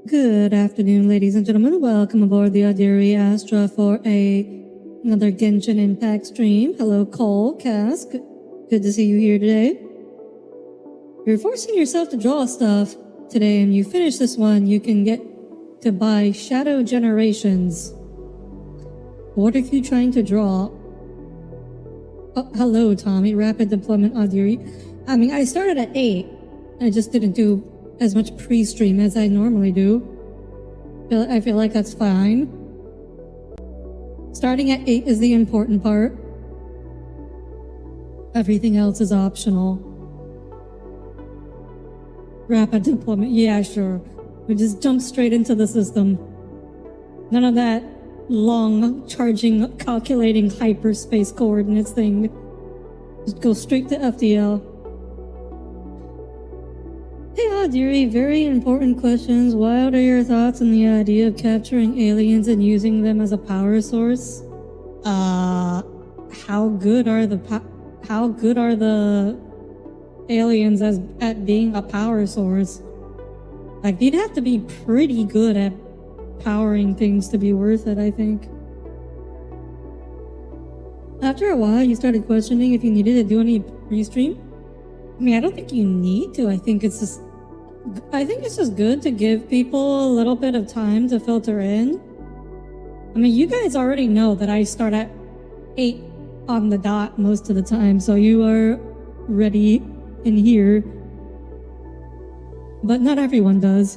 Good afternoon, ladies and gentlemen. Welcome aboard the Audire Astra for another Genshin Impact stream. Hello, Cole, Cask. Good to see you here today. You're forcing yourself to draw stuff today, and you finish this one, you can get to buy Shadow Generations. What are you trying to draw? Oh, hello, Tommy. Rapid deployment Audire. I mean, I started at 8. I just didn't do as much pre-stream as I normally do. I feel like that's fine. Starting at 8 is the important part. Everything else is optional. Rapid deployment, yeah, sure. We just jump straight into the system. None of that long charging, calculating hyperspace coordinates thing. Just go straight to FDL. Hey Audire, very important questions. What are your thoughts on the idea of capturing aliens and using them as a power source? How good are the aliens at being a power source? Like, you'd have to be pretty good at powering things to be worth it, I think. After a while, you started questioning if you needed to do any pre-stream. I mean, I don't think you need to. I think it's just good to give people a little bit of time to filter in. I mean, you guys already know that I start at 8 on the dot most of the time, so you are ready in here. But not everyone does.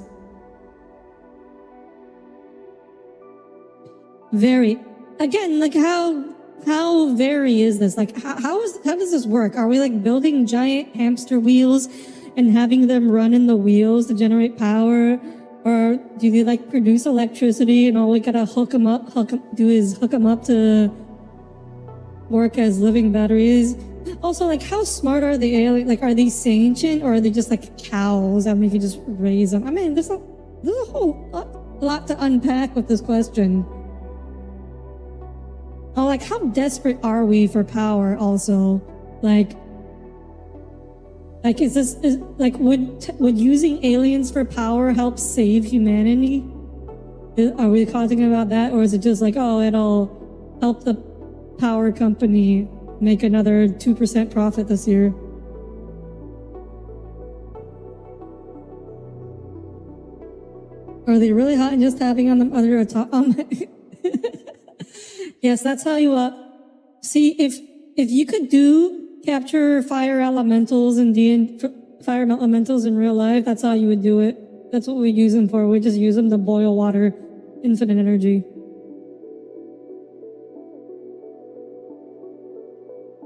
Very. Again, like how very is this? Like, how does this work? Are we like building giant hamster wheels and having them run in the wheels to generate power? Or do they like produce electricity and all we gotta hook them up to work as living batteries? Also, like, how smart are the aliens? Like, are they sentient or are they just like cows and we can just raise them? I mean, there's a whole lot to unpack with this question. Oh, like, how desperate are we for power also? Like, would using aliens for power help save humanity? Are we talking about that? Or is it just like, oh, it'll help the power company make another 2% profit this year? Are they really hot and just having on them other Yes, that's how you see if you could capture fire elementals in real life, that's how you would do it. That's what we use them for. We just use them to boil water, infinite energy.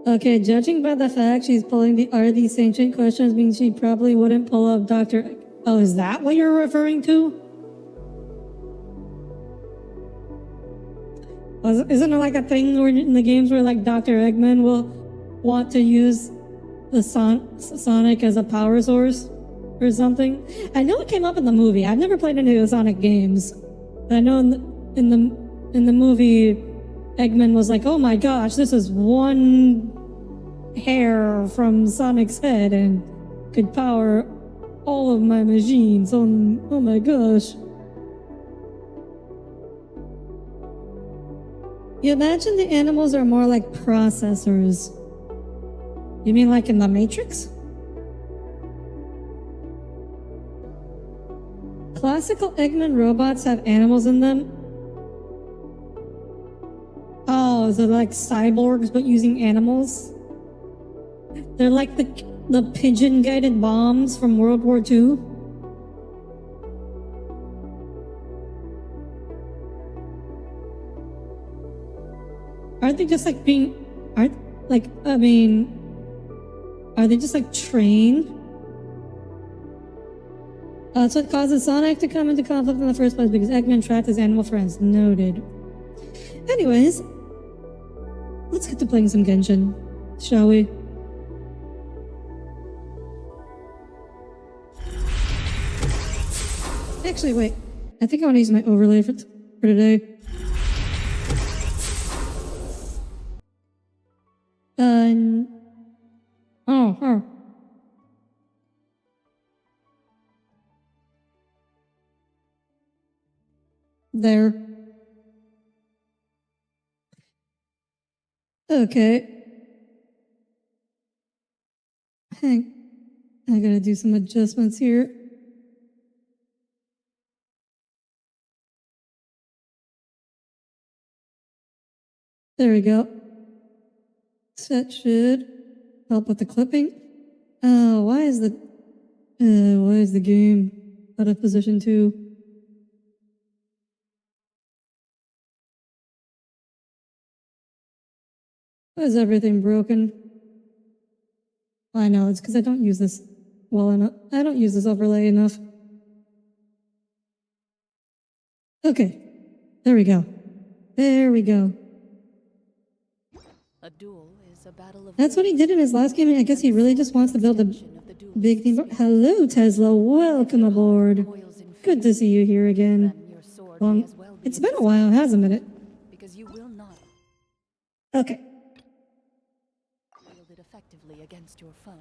Okay, judging by the fact she's pulling the are these ancient questions means she probably wouldn't pull up Dr. Oh, is that what you're referring to? Isn't it like a thing where in the games where like Dr. Eggman will want to use the Sonic as a power source or something? I know it came up in the movie. I've never played any of the Sonic games. But I know in the movie, Eggman was like, "Oh my gosh, this is one hair from Sonic's head and could power all of my machines. Oh my gosh." You imagine the animals are more like processors. You mean like in the Matrix? Classical Eggman robots have animals in them? Oh, so they're like cyborgs but using animals? They're like the pigeon-guided bombs from World War II? Aren't they just like are they just like trained? That's what causes Sonic to come into conflict in the first place, because Eggman trapped his animal friends. Noted. Anyways, let's get to playing some Genshin, shall we? Actually, wait. I think I want to use my overlay for today. Oh. There. Okay. Hang. I gotta do some adjustments here. There we go. That should help with the clipping. Why is the game out of position 2? Why is everything broken? I know, it's because I don't use this well enough. I don't use this overlay enough. Okay, there we go. There we go. A duel is a battle of That's what he did in his last game. I guess he really just wants to build a big theme. Hello, Tesla. Welcome aboard. Good to see you here again. It's been a while, hasn't it? Because you will not Okay. wield it effectively against your foe.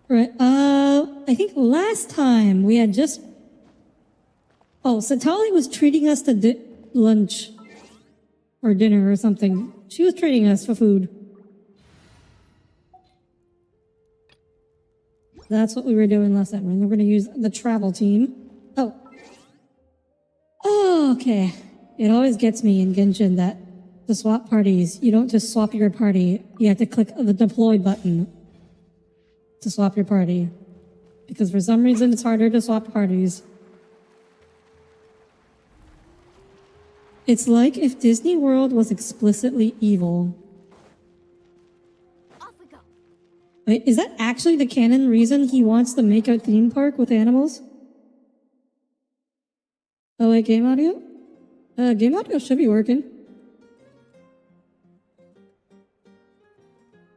Right. I think last time we had just... Oh, Satali was treating us to lunch. Or dinner or something. She was treating us for food. That's what we were doing last time. We're going to use the travel team. Oh. Oh, okay. It always gets me in Genshin that the swap parties, you don't just swap your party. You have to click the deploy button to swap your party. Because for some reason it's harder to swap parties. It's like if Disney World was explicitly evil. Off we go. Wait, is that actually the canon reason he wants to make a theme park with animals? Oh wait, game audio? Game audio should be working.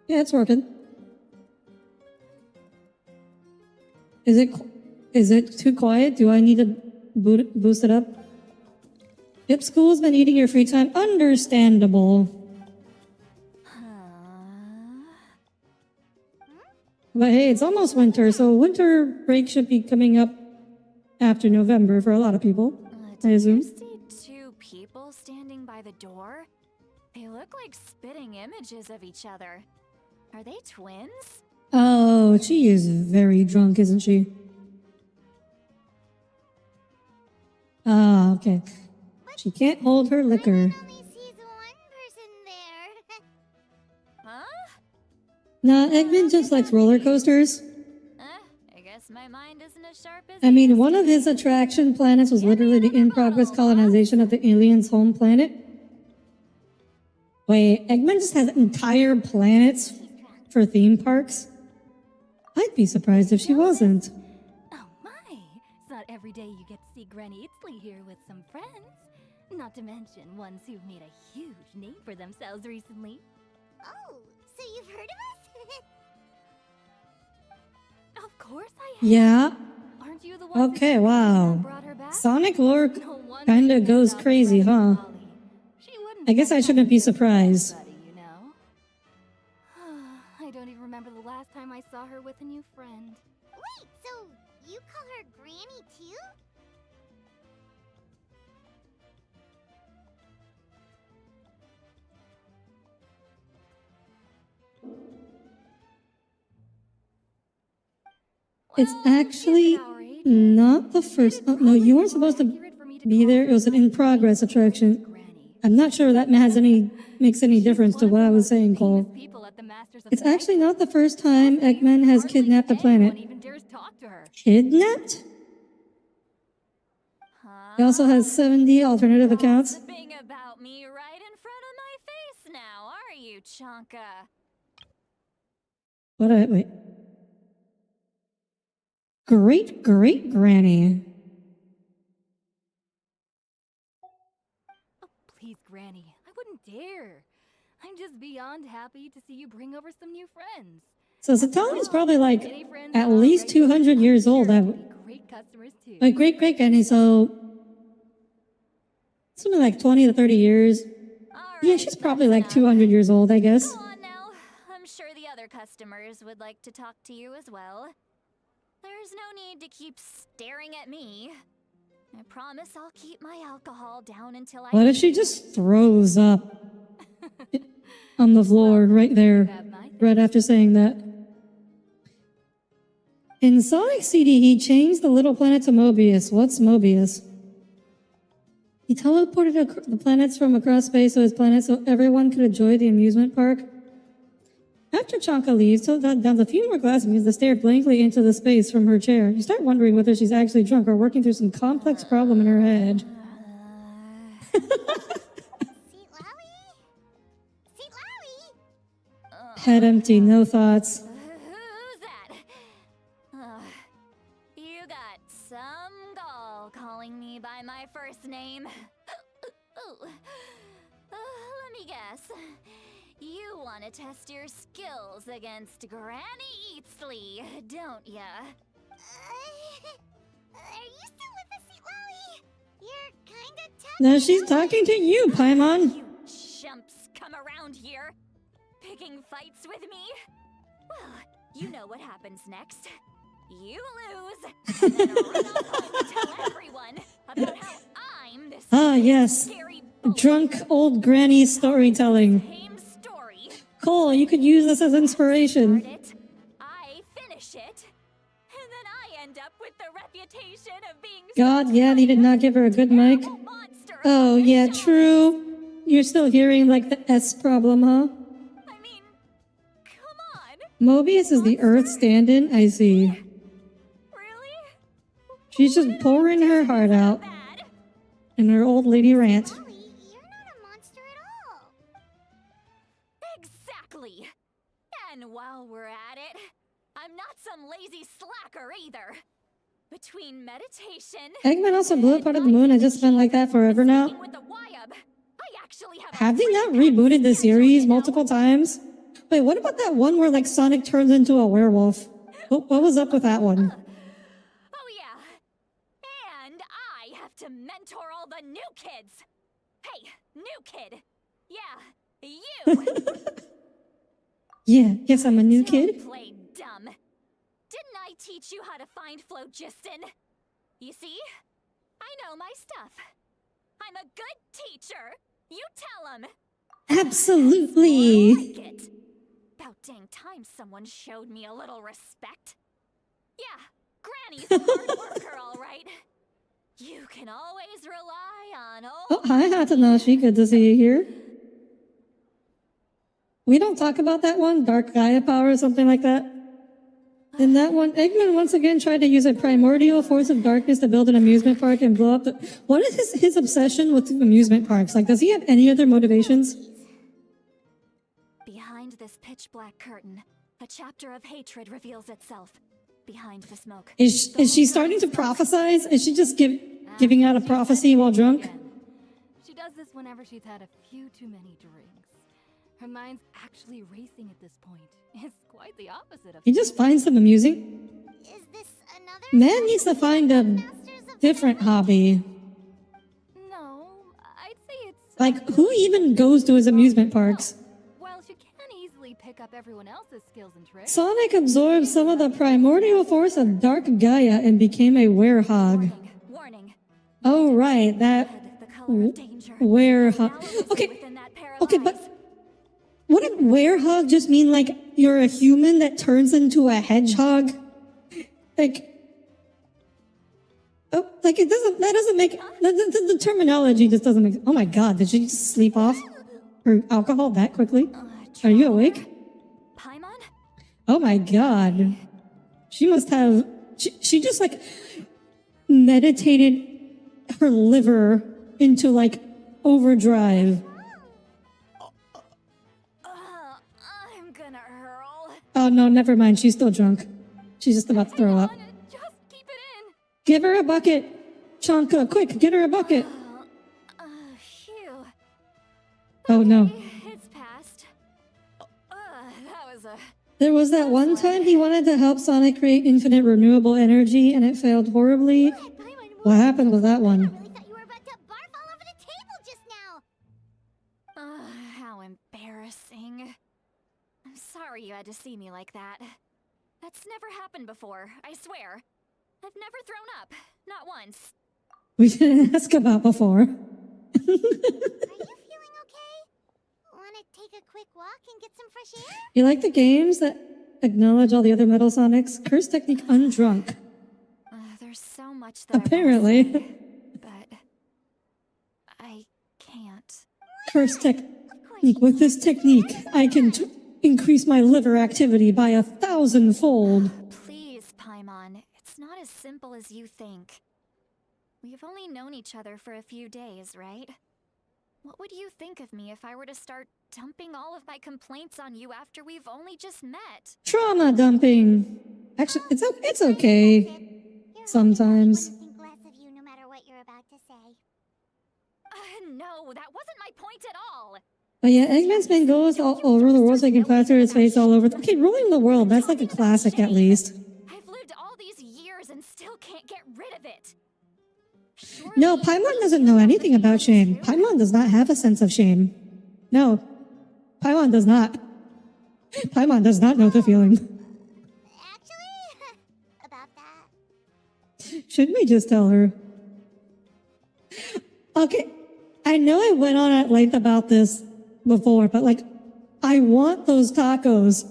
Yeah, it's working. Is it too quiet? Do I need to boost it up? Yep, school's been eating your free time. Understandable. But hey, it's almost winter, so winter break should be coming up after November for a lot of people, I assume. Do you see two people standing by the door? They look like spitting images of each other. Are they twins? Oh, she is very drunk, isn't she? Ah, okay. She can't hold her liquor. Only sees one person there. Huh? Nah, Eggman just likes roller coasters. I guess my mind isn't as sharp as I mean, one of his attraction planets was literally the in-progress colonization of the aliens' home planet. Wait, Eggman just has entire planets for theme parks? I'd be surprised if she wasn't. Oh my! It's not every day you get to see Granny Itzley here with some friends. Not to mention ones who've made a huge name for themselves recently. Oh, so you've heard of us? Of course I have. Yeah. Aren't you the one Okay, wow. brought her back? Sonic lore No wonder kinda you goes adopted crazy, Granny huh? Polly. She wouldn't I guess I have shouldn't be something to do with surprised. anybody, you know? I don't even remember the last time I saw her with a new friend. Wait, so you call her Granny too? It's Well, actually given our age, not the first... Oh, no, you weren't supposed to be there. It was an in-progress attraction. Granny. I'm not sure that makes any difference to what I was saying, Cole. People at the Masters of It's the Night actually not the first time Eggman has hardly kidnapped a anyone planet. even dares talk to her. Kidnapped? Huh? He also has 70 alternative accounts. Gossiping about me right in front of my face now, are you, Chonka? Wait. Great-great-granny. Oh, please, Granny. I wouldn't dare. I'm just beyond happy to see you bring over some new friends. So Satali's probably like Any friends at already least 200 years old. sure would be great customers too. Like great-great-granny, so... something like 20 to 30 years. All Yeah, right, she's probably that's like enough. 200 years old, I guess. Go on now. I'm sure the other customers would like to talk to you as well. There's no need to keep staring at me. I promise I'll keep my alcohol down until I... What if she just throws up on the floor right there, right after saying that? In Sonic CD, he changed the little planet to Mobius. What's Mobius? He teleported the planets from across space to his planet so everyone could enjoy the amusement park. After Chanka leaves, Tilda downs a few more glasses and begins to stare blankly into the space from her chair. You start wondering whether she's actually drunk or working through some complex problem in her head. See Lowie? See Lowie? Head empty, no thoughts. Who's that? You got some gall calling me by my first name. Let me guess. You want to test your skills against Granny Eatsley, don't ya? Are you still with us, See Lowie? You're kinda tough. Now she's talking to you, Paimon. You chumps come around here, picking fights with me? Well, you know what happens next. You lose, and then run off home to tell everyone about how I'm this Yes. scary bully. Drunk old granny storytelling. Same story. Cole, you could use this as inspiration. Start it, I finish it, and then I end up with the reputation of being God, yeah, they did not give her a good mic. terrible monster. Oh, on the yeah, show. true. You're still hearing, like, the S problem, huh? I mean, come on. Mobius is the Earth stand-in? I see. Really? She's just pouring her heart out Bad? in her old lady rant. Lowie, you're not a monster at all. Exactly. And while we're at it, I'm not some lazy slacker either. Between meditation, Eggman also blew up out of the moon. I just been like that forever now. with the Wyub, I actually have a Have they not pretty rebooted the schedule, series you know? multiple times? Wait, what about that one where, like, Sonic turns into a werewolf? What was up with that one? Oh yeah. And I have to mentor all the new kids. Hey, new kid. Yeah, you. Yeah, yes, I'm a new kid. Don't play dumb. Didn't I teach you how to find Phlogiston? You see? I know my stuff. I'm a good teacher. You tell him. Absolutely. Like it. About dang time someone showed me a little respect. Yeah, Granny's a hard worker, all right. You can always rely on Oh, hi, Hatanashi. Good to see you here. We don't talk about that one, Dark Gaia Power or something like that. In that one, Eggman once again tried to use a primordial force of darkness to build an amusement park and blow up the... What is his obsession with amusement parks? Like, does he have any other motivations? Behind this pitch black curtain, a chapter of hatred reveals itself. Behind the smoke. Is she starting to prophesize? Is she just giving out a prophecy while drunk? She does this whenever she's had a few too many drinks. Her mind's actually racing at this point. It's quite the opposite of... He just finds them amusing. Is this another? Man needs to find a different hobby. No, I'd say it's... Like, who even goes to his amusement parks? Well, she can easily pick up everyone else's skills and tricks. Sonic absorbed some of the primordial force of Dark Gaia and became a werehog. Warning. Oh, right, that The color of danger. werehog. Okay, Within that pair of okay, eyes. but wouldn't werehog just mean like you're a human that turns into a hedgehog? Like, oh, like it doesn't. That doesn't make the terminology just doesn't make. Oh my God! Did she just sleep off her alcohol that quickly? Are you awake? Paimon? Oh my God! She must have. She just like meditated her liver into like overdrive. I'm gonna hurl. Oh no, never mind. She's still drunk. She's just about to throw up. Just keep it in. Give her a bucket. Chanka, quick, get her a bucket. Phew. Oh no. It's past. That was a... There was that one time he wanted to help Sonic create infinite renewable energy and it failed horribly. What happened with that I one? really thought you were about to barf all over the table just now. How embarrassing. I'm sorry you had to see me like that. That's never happened before, I swear. I've never thrown up. Not once. we didn't ask about before. Are you feeling okay? Wanna take a quick walk and get some fresh air? You like the games that acknowledge all the other Metal Sonics? Curse technique undrunk. There's so much that Apparently. I want to say, but I can't. Curse technique. With this technique, I can increase my liver activity by 1,000-fold. Please, Paimon, it's not as simple as you think. We've only known each other for a few days, right? What would you think of me if I were to start dumping all of my complaints on you after we've only just met? Trauma dumping. Actually, it's okay. Sometimes. Think less of you no matter what you're about to say. No, that wasn't my point at all. But yeah, Eggman's main goal is all over the world so he can plaster his face all over. Okay, ruling the world. That's like a classic at least. I've lived all these years and still can't get rid of it. No, Paimon doesn't know anything about shame. Paimon does not have a sense of shame. No, Paimon does not. Paimon does not know the feeling. Actually, about that. Shouldn't we just tell her? Okay, I know I went on at length about this before, but like, I want those tacos.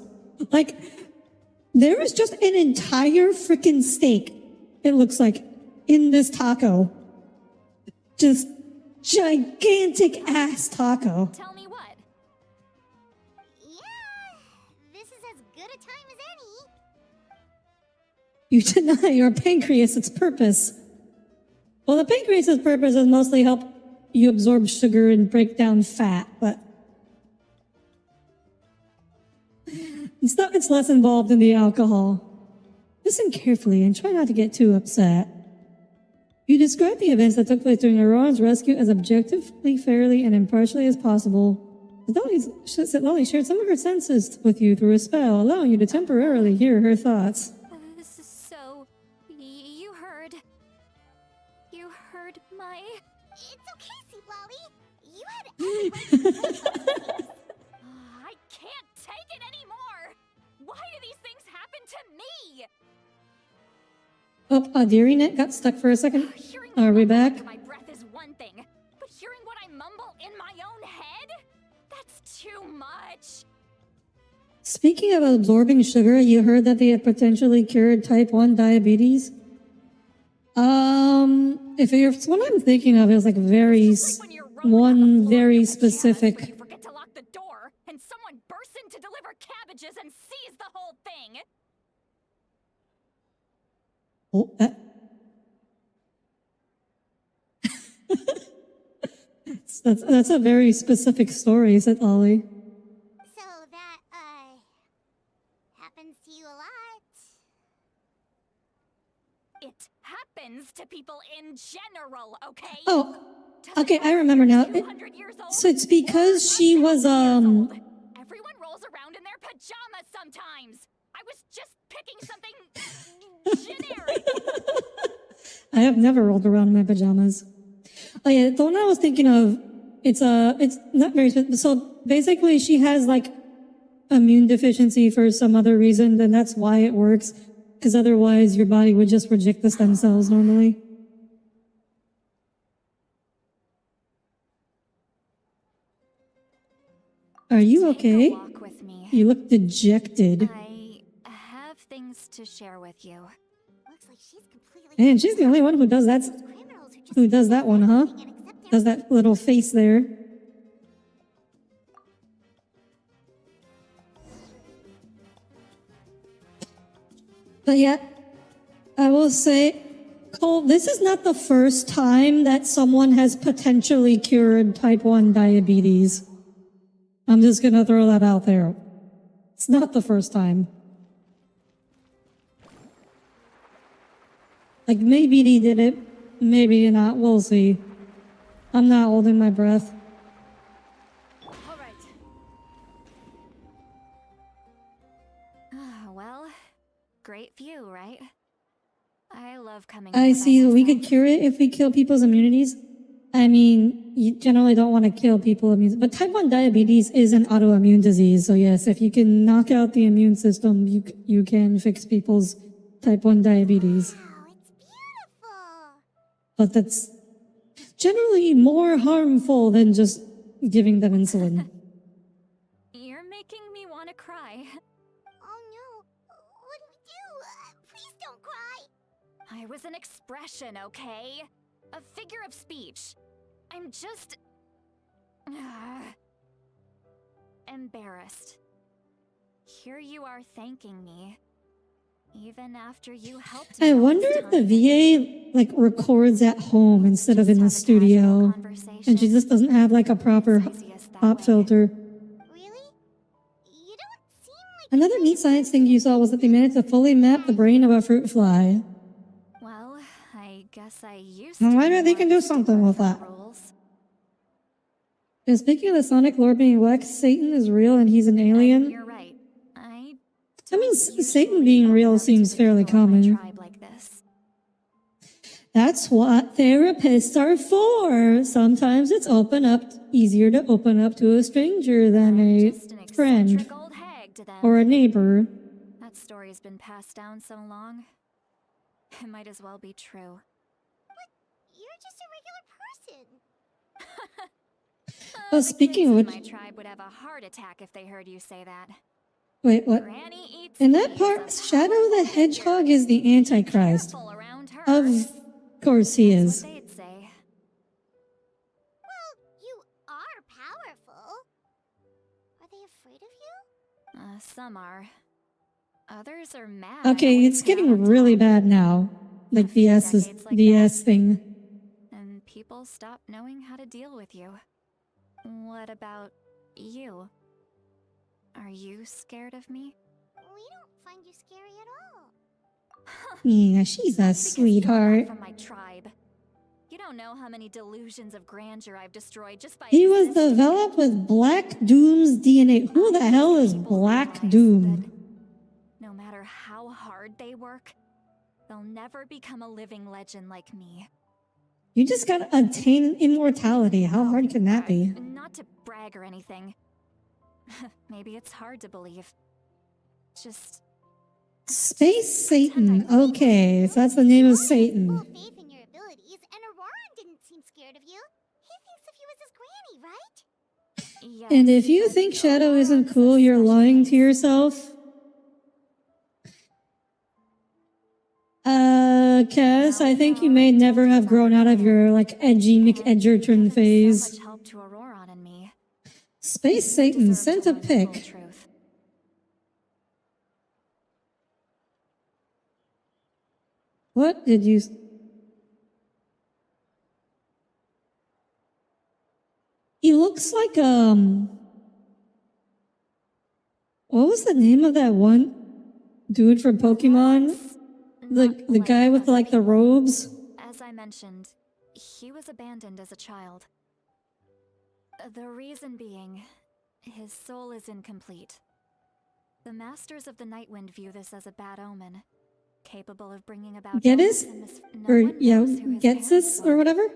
Like, there is just an entire freaking steak, it looks like, in this taco. Just gigantic ass taco. Tell me what? Yeah, this is as good a time as any. You deny your pancreas its purpose. Well, the pancreas's purpose is mostly help you absorb sugar and break down fat, but it's less involved in the alcohol. Listen carefully and try not to get too upset. You describe the events that took place during Aurora's rescue as objectively, fairly, and impartially as possible. Lolly shared some of her senses with you through a spell, allowing you to temporarily hear her thoughts. This is so... You heard my... It's okay, Sweet Lolly. You had every right to complain. I can't take it anymore! Why do these things happen to me? Oh, Audire net got stuck for a second. Hearing Are we back? under my breath is one thing, but hearing what I mumble in my own head? That's too much. Speaking of absorbing sugar, you heard that they had potentially cured type 1 diabetes? If it's what I'm thinking of, it was like one very specific. You forget to lock the door, and someone bursts in to deliver cabbages and sees the whole thing. Oh, that's a very specific story, said Ollie. So that, happens to you a lot. It happens to people in general, okay? Oh, okay, I remember now. 200 years old? So it's because she was, Everyone rolls around in their pajamas sometimes. I was just picking something generic. I have never rolled around in my pajamas. Oh yeah, the one I was thinking of, it's not very specific. So basically she has like immune deficiency for some other reason, then that's why it works. Because otherwise your body would just reject the stem cells normally. Are you okay? Take a walk with me. You look dejected. I have things to share with you. Looks like she's completely... And she's the only one who does that. Criminals just Who does that one, huh? and accept Does that little face there. But yeah, I will say, Cole, this is not the first time that someone has potentially cured type 1 diabetes. I'm just gonna throw that out there. It's not the first time. Like, maybe he did it, maybe not, we'll see. I'm not holding my breath. All right. Well, great view, right? I love coming. I here by see, we could myself. cure it if we kill people's immunities. I mean, you generally don't want to kill people immune, but type 1 diabetes is an autoimmune disease. So yes, if you can knock out the immune system, you can fix people's type 1 diabetes. Wow, it's beautiful. But that's generally more harmful than just giving them insulin. You're making me want to cry. Oh no. What do we do? Please don't cry. I was an expression, okay? A figure of speech. I'm just... embarrassed. Here you are thanking me. Even after you helped me I all wonder this if the time. VA like records at home instead of in the studio, and she just doesn't have like a proper pop filter. Really? You don't seem like Another neat science thing you saw was that they managed to fully map the brain of a fruit fly. Well, I guess I used Now, to I be bet they more can of a do something stickler with for that. rules. And speaking of the Sonic lore being Lex, Satan is real and he's an And alien. you're right. I I mean, don't Satan usually being own real up to seems the fairly people of my common. tribe like this. That's what therapists are for. Sometimes it's easier to open up to a stranger than I'm a just an friend eccentric old hag to them. or a neighbor. That story's been passed down so long. It might as well be true. you're just a regular person. Well, The speaking of kids in which, my tribe would have a heart attack if they heard you say that. wait, what? Granny eats In that peas, part, a Shadow the powerful Hedgehog figure. is the Antichrist. Careful around her. Of course he That's is. what they'd say. Well, you are powerful. Are they afraid of you? Some are. Others are mad. Okay, always it's get out getting on really top. bad now. Like the few S is decades like the that. S thing. And people stop knowing how to deal with you. What about you? Are you scared of me? We don't find you scary at all. Yeah, she's a That's because you're not sweetheart. from my tribe. You don't know how many delusions of grandeur I've destroyed just by He was existing. developed with Black Doom's DNA. Who the hell is People Black realize Doom? that no matter how hard they work, they'll never become a living legend like me. You just gotta attain immortality. How hard can that be? Not to brag or anything. Maybe it's hard to believe. Just Space Satan. Okay, so that's the name of Full Satan. faith in your abilities, and Auroran didn't seem scared of you. He thinks of you as his granny, right? yes. And if you but think Shadow isn't Auroran's a cool, you're special lying case. to yourself. Cass, I think you may never have grown out of your, like, edgy McEdgerton phase. So much help to Auroran and me. Space You Satan deserve sent to a learn the full pic. truth. What did you... He looks like, what was the name of that one dude from Pokemon? The Not guy with, other like, the people. robes? As I mentioned, he was abandoned as a child. The reason being, his soul is incomplete. The Masters of the Nightwind view this as a bad omen, capable of bringing about Gedis? illness and Or, one yeah, knows who his Getsis parents or were. whatever?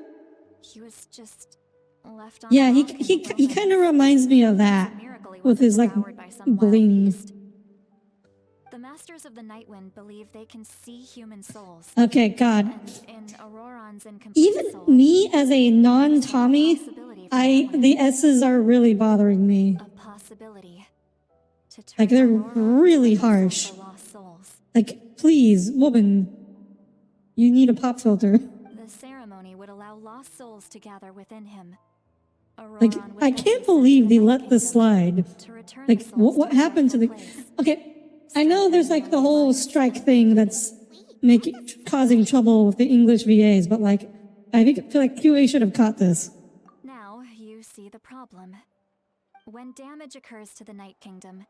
He was just left on Yeah, a he rock in he the he kind of wilderness. reminds me of that. It's a miracle he With wasn't his, like, devoured by some wild bling. beast. The Masters of the Nightwind believe they can see human souls. Okay, God. And in Auroran's incomplete Even soul, me as a there's non-Tommy, a possibility for that one. the S's are really bothering me. A possibility to turn Like, they're Auroran really into a vessel harsh. for lost souls. Like, please, woman, you need a pop filter. The ceremony would allow lost souls to gather within him. Like, Auroran would I then be can't sent believe to they the Night let this Kingdom slide. to return Like, the souls what to their happened to rightful the... place. Okay, I know there's, like, the whole strike thing that's causing trouble with the English VAs, but, like, I feel like QA should have caught this. Now you see the problem. When damage occurs to the Night Kingdom,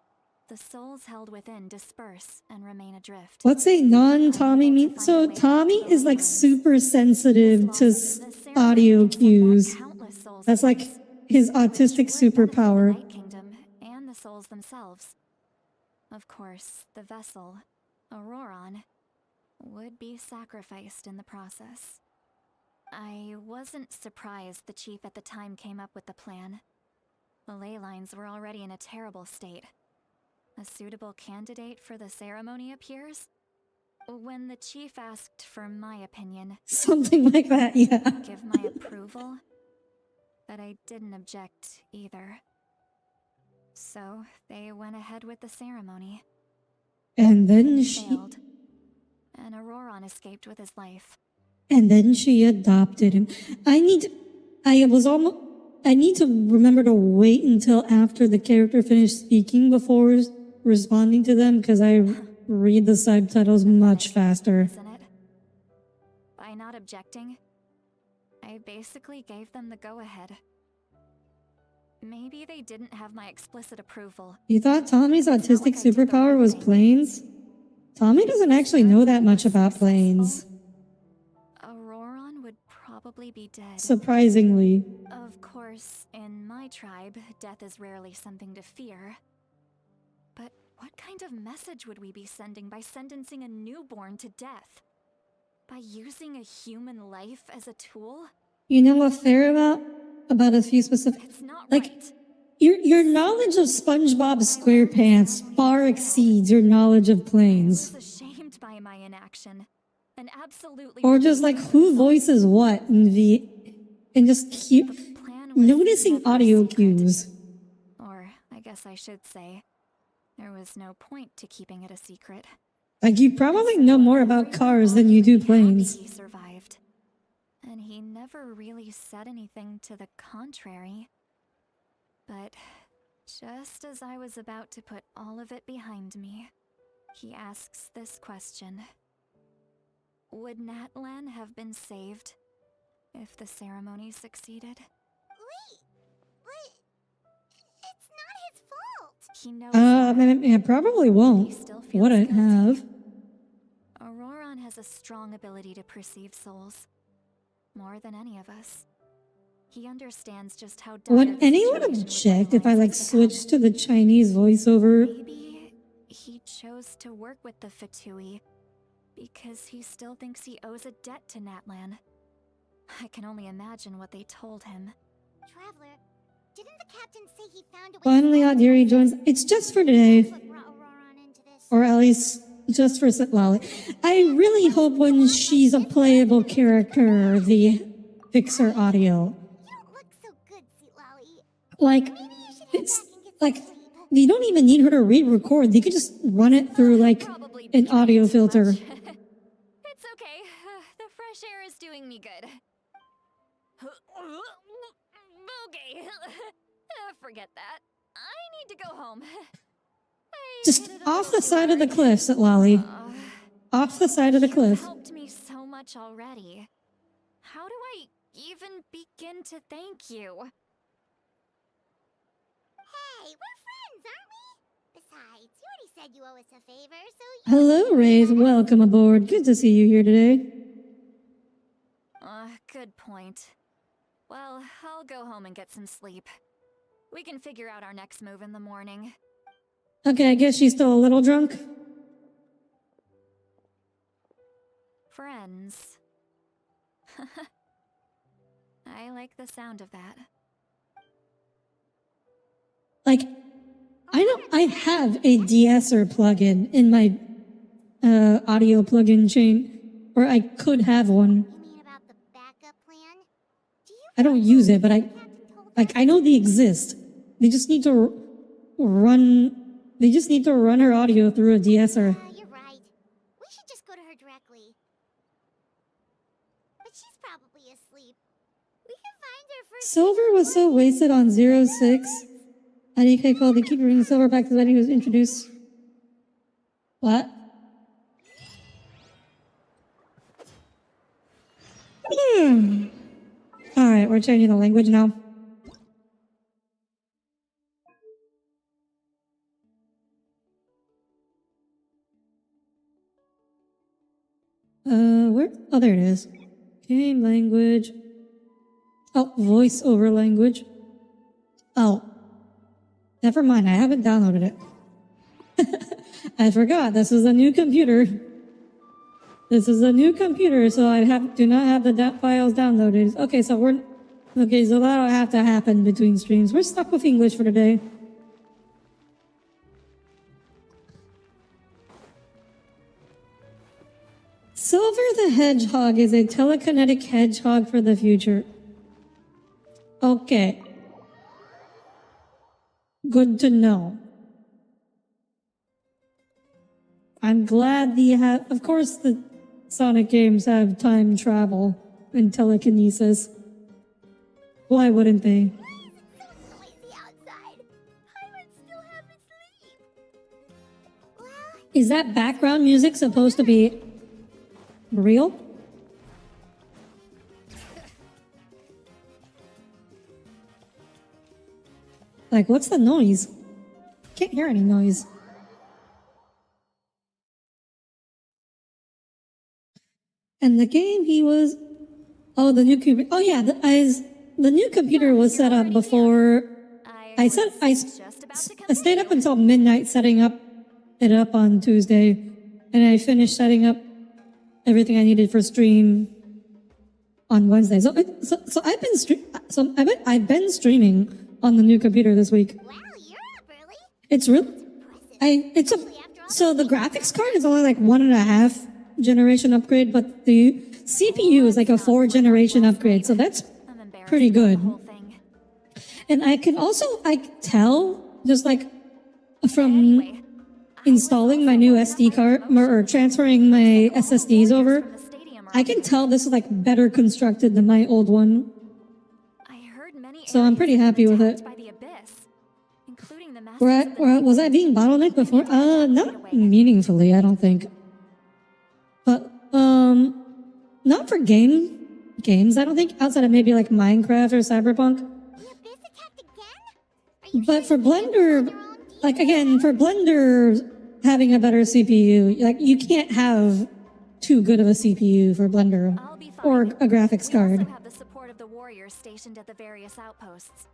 the souls held within disperse and remain adrift. What's a non-Tommy mean? So Tommy is, like, super sensitive to audio cues. That's, like, his autistic superpower. The Night Kingdom and the souls themselves. Of course, the vessel, Auroran, would be sacrificed in the process. I wasn't surprised the chief at the time came up with the plan. The ley lines were already in a terrible state. A suitable candidate for the ceremony appears? When the chief asked for my opinion, Something like that, yeah. give my approval, but I didn't object either. So they went ahead with the ceremony. And then Failed, and Auroron escaped with his life. And then she adopted him. I need to remember to wait until after the character finished speaking before responding to them, because I read the subtitles much faster. Isn't it? By not objecting, I basically gave them the go-ahead. Maybe they didn't have my explicit approval. You thought Tommy's autistic superpower was planes? Tommy doesn't actually know that much about planes. Auroron would probably be dead. Surprisingly. Of course, in my tribe, death is rarely something to fear. But what kind of message would we be sending by sentencing a newborn to death? By using a human life as a tool? You know a fair amount about a few specific... It's not like, right. your knowledge of SpongeBob SquarePants far exceeds your knowledge of I planes. was ashamed by my inaction. And absolutely... Or just like who voices what in the... And just keep plan was noticing never audio secret. cues. Or, I guess I should say, there was no point to keeping it a secret. Like, you probably know more about cars than you do planes. He survived. And he never really said anything to the contrary. But just as I was about to put all of it behind me, he asks this question. Would Natlan have been saved if the ceremony succeeded? Wait, but it's not his fault. He knows It probably won't. he still feels Wouldn't guilty. have. Auroron has a strong ability to perceive souls. More than any of us. He understands just how dire Would the anyone situation with object their if I lives like has become. switched to the Chinese voiceover? Maybe he chose to work with the Fatui because he still thinks he owes a debt to Natlan. I can only imagine what they told him. Traveler, didn't the captain say he found a way Finally, to Audire joins. It's just for today. what brought Auroron into this? Or at least just for Lolly. I really hope when she's a playable character, they fix her audio. You don't look so good, Sweet Lolly. Like, Maybe you should head it's back and get like, some sleep. they don't even need her to re-record. They could just run it through like Probably an trying audio too filter. much. It's okay. The fresh air is doing me good. Okay. Forget that. I need to go home. I Just hit it a off little the side of the hard. cliffs at Lolly. Uh, Off the side of the You've cliff. helped me so much already. How do I even begin to thank you? Hey, we're friends, aren't we? Besides, you already said you owe us a favor, so you... Hello, Wraith. Welcome aboard. Good to see you here today. Good point. Well, I'll go home and get some sleep. We can figure out our next move in the morning. Okay, I guess she's still a little drunk. Friends. I like the sound of that. Like, I have a de-esser plugin in my audio plugin chain, or I could have one. You mean about the backup plan? Do you I don't use it, but the captain told like, I know they exist. They just need to run. They just need to run her audio through a de-esser. You're right. We should just go to her directly. But she's probably asleep. We can find her first. Silver was so wasted on 06. IDK called the keeper bringing Silver back to when he was introduced. What? Alright, we're changing the language now. Where? Oh, there it is. Game language. Oh, voice over language. Oh. Never mind, I haven't downloaded it. I forgot, this is a new computer. This is a new computer, so I do not have the files downloaded. Okay, so that'll have to happen between streams. We're stuck with English for today. Silver the Hedgehog is a telekinetic hedgehog for the future. Okay. Good to know. I'm glad of course the Sonic games have time travel and telekinesis. Why wouldn't they? So noisy outside. I would still have to sleep. Well, Is that background music supposed to be real? Like, what's the noise? Can't hear any noise. And the game oh, the new computer. Oh yeah, the new computer was set up before. I stayed up until midnight setting it up on Tuesday, and I finished setting up everything I needed for stream on Wednesday. So I've been streaming on the new computer this week. wow, you're up early. It's real. Impressive. So the graphics card is only like 1.5 generation upgrade, but the CPU is like a 4 generation upgrade. So that's I'm embarrassed pretty about the good. whole thing. And I can tell just like from Anyway, installing my new SD card or transferring my SSDs over, from the stadium I can tell this is like better constructed than my old one. I heard many So I'm areas pretty have been happy with attacked it. by the abyss, including the masters of the Was I being bottlenecked before? Not meaningfully, I don't think. But not for games. I don't think outside of maybe like Minecraft or Cyberpunk. The abyss attacked again? Are you But for sure you can't Blender, build your own like demon? again, for Blender having a better CPU, like you can't have too good of a CPU for Blender I'll be fine. or a graphics We card. also have the support of the warriors stationed at the various outposts.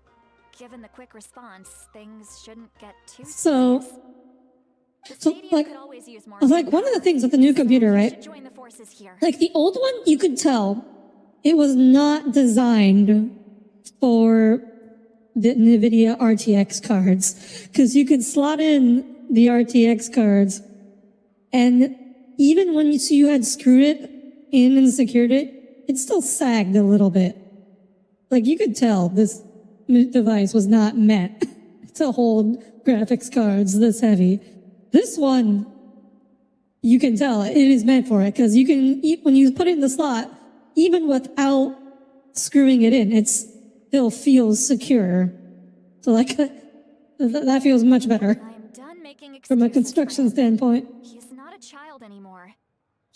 Given the quick response, things shouldn't get too So- serious. The so, stadium like- could always use more Like one of the manpower, things with the new so computer, you right? should join the forces here. Like the old one, you could tell it was not designed for the NVIDIA RTX cards because you could slot in the RTX cards, and even when you had screwed it in and secured it, it still sagged a little bit. Like you could tell this device was not meant to hold graphics cards this heavy. This one, you can tell it is meant for it because you can, when you put it in the slot, even without screwing it in, it still feels secure. So like, that feels much better I'm done making excuses from a for construction him. standpoint. He's not a child anymore.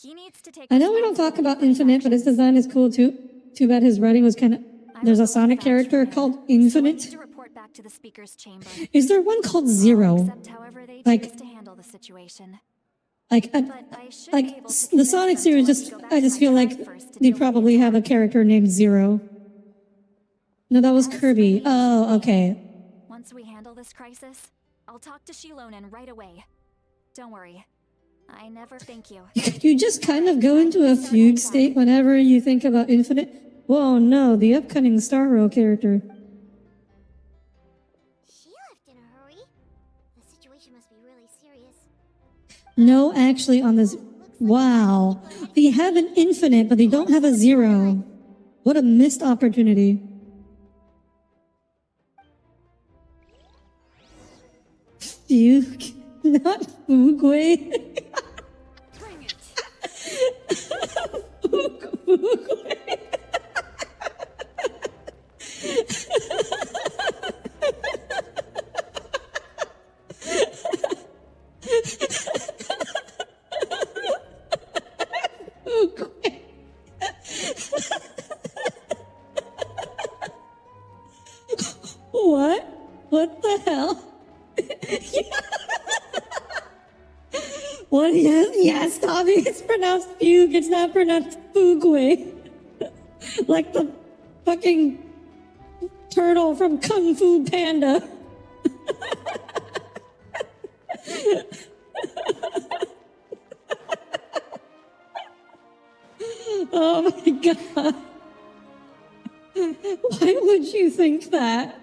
He needs to take I know we don't talk about responsibility for his Infinite, but his actions. design is cool too. Too bad his writing was kind of, I there's a was Sonic vouch character for him, called so I need Infinite. to report back to the speaker's chamber. Is there one called I'll Zero? accept however they Like- choose to handle the situation. Like, But I should be able to the convince Sonic them to series, let me go back I to just my feel tribe like first to they deal with the probably have a attack. character named Zero. No, that was As for Kirby. me, Oh, okay. Once we handle this crisis, I'll talk to Shilonen right away. Don't worry. I never thank you. You just kind of go into a fugue state whenever you think about Infinite. Whoa, no, the upcoming Star Rail character. She left in a hurry. The situation must be really serious. No, actually, on this. Wow. They have an Infinite, but they don't have a Zero. What a missed opportunity. Fugue, not Fugway. Bring it. Fugway. What? What the hell? What? Yes, Tommy. It's pronounced fugue. It's not pronounced fugway. Like the fucking turtle from Kung Fu Panda. Oh my god. Why would you think that?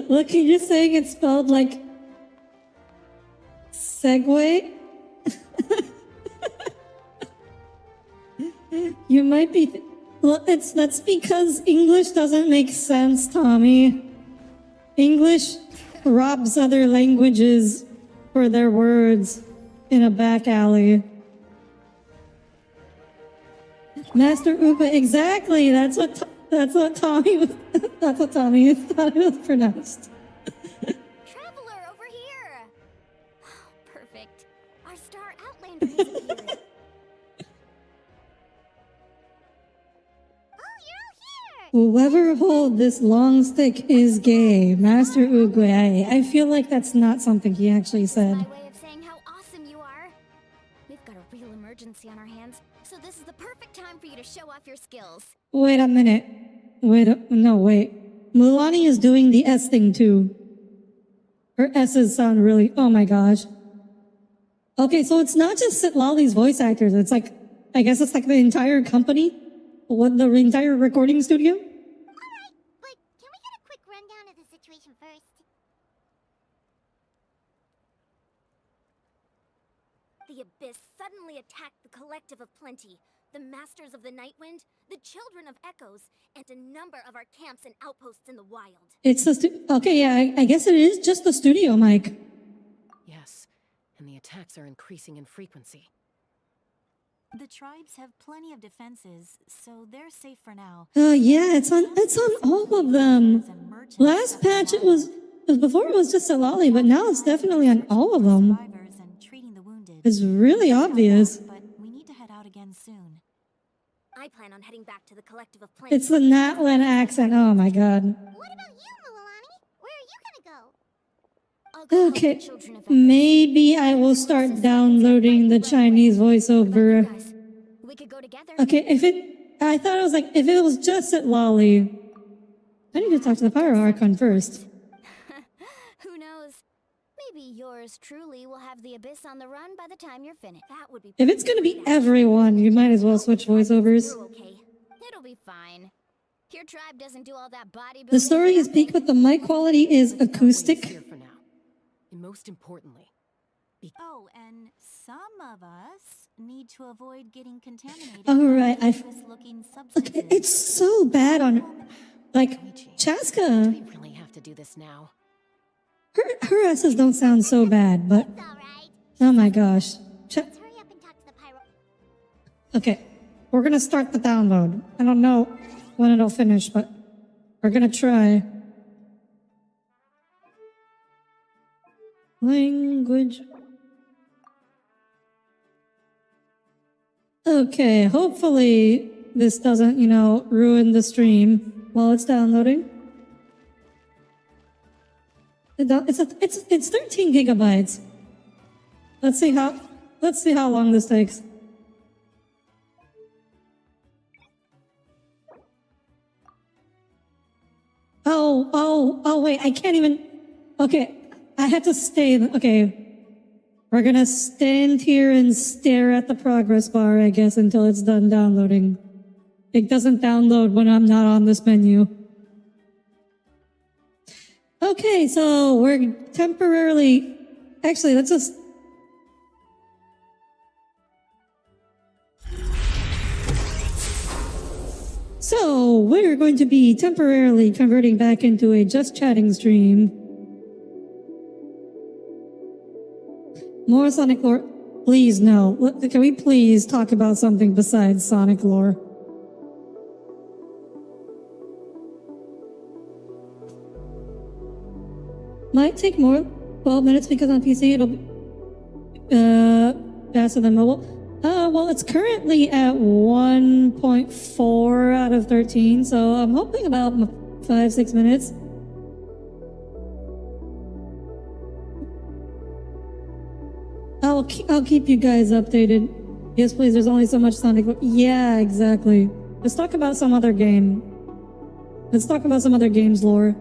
Look, you're just saying it's spelled like Segway? You might be... Well, that's because English doesn't make sense, Tommy. English robs other languages for their words in a back alley. Master Upa, exactly. That's what Tommy was. That's what Tommy thought it was pronounced. Traveler, over here! Perfect. Our star outlander has appeared. Oh, you're all here! Whoever hold this long stick is gay. Master Uguay. I feel like that's not something he actually said. My way of saying how awesome you are. We've got a real emergency on our hands, so this is the perfect time for you to show off your skills. Wait a minute. Wait. Mulani is doing the S thing too. Her S's sound really... Oh my gosh. Okay, so it's not just Sitlali's voice actors. It's like... I guess it's like the entire company? What, the entire recording studio? Alright, but can we get a quick rundown of the situation first? The Abyss suddenly attacked the Collective of Plenty, the Masters of the Nightwind, the Children of Echoes, and a number of our camps and outposts in the wild. It's the okay, yeah, I guess it is just the studio, Mike. Yes, and the attacks are increasing in frequency. The tribes have plenty of defenses, so they're safe for now. Yeah, it's on all of them. And merchants Last patch it was before it was just Sitlali, but now it's definitely on all of them. survivors and treating the wounded. It's really obvious. But we need to head out again soon. I plan on heading back to the Collective of Plenty. It's the Natlan accent. Oh my god. What about you, Mualani? Where are you gonna go? I'll go help the Okay, Children of Echoes. maybe I will start downloading the Chinese voiceover. Guys, we could go together. Okay, I thought it was like, if it was just at Lolly. I need to talk to the Pyro Archon first. Who knows? Maybe yours truly will have the Abyss on the run by the time you're finished. That would be. If it's gonna be everyone, you might as well switch voiceovers. You're okay. It'll be fine. Your tribe doesn't do all that bodybuilding. The story is peak, but the mic quality is Let's not waste acoustic. here for now. And most importantly, Oh, and some of us need to avoid getting contaminated. Oh, right, by I- dangerous-looking Okay, substances. it's so bad on, like, do Chaska. we really have to do this now? Her S's don't sound so bad, but It's alright. oh my gosh. Let's hurry up and talk to the pyro. Okay, we're gonna start the download. I don't know when it'll finish, but we're gonna try. Language. Okay, hopefully this doesn't, ruin the stream while it's downloading. It's 13 gigabytes. Let's see how long this takes. Oh, wait, I can't even... Okay, I have to stay... Okay, we're gonna stand here and stare at the progress bar, I guess, until it's done downloading. It doesn't download when I'm not on this menu. Okay, so we're temporarily... Actually, let's just... So, we're going to be temporarily converting back into a just chatting stream. More Sonic lore. Please, no. Can we please talk about something besides Sonic lore? Might take more 12 minutes because on PC it'll be faster than mobile. Well, it's currently at 1.4 out of 13, so I'm hoping about 5-6 minutes. I'll keep you guys updated. Yes, please. There's only so much Sonic. Yeah, exactly. Let's talk about some other game. Let's talk about some other games lore.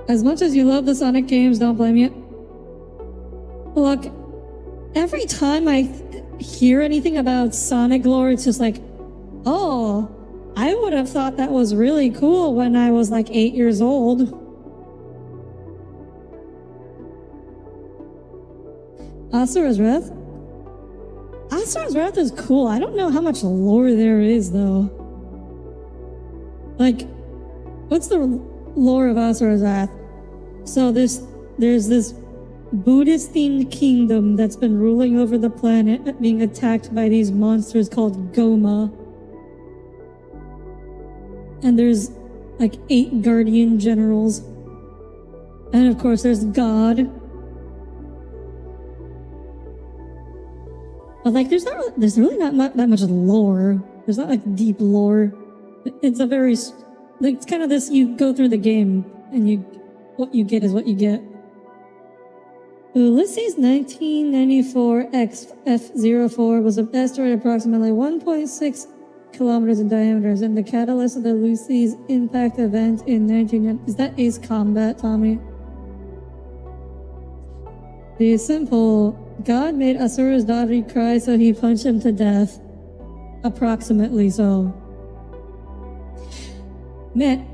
As much as you love the Sonic games, don't blame you. Look, every time I hear anything about Sonic lore, it's just like, oh, I would have thought that was really cool when I was like 8 years old. Asura's Wrath? Asura's Wrath is cool. I don't know how much lore there is, though. Like, what's the lore of Asura's Wrath? So there's this Buddhist-themed kingdom that's been ruling over the planet, being attacked by these monsters called Goma. And there's like 8 guardian generals. And of course there's God. But like there's really not that much lore. There's not like deep lore. It's a very, like, it's kind of this, you go through the game and what you get is what you get. Ulysses 1994 XF04 was an asteroid approximately 1.6 kilometers in diameter, and the catalyst of the Ulysses Impact event in 1990. Is that Ace Combat, Tommy? The simple, God made Asura's daughter cry, so he punched him to death. Approximately so. Man,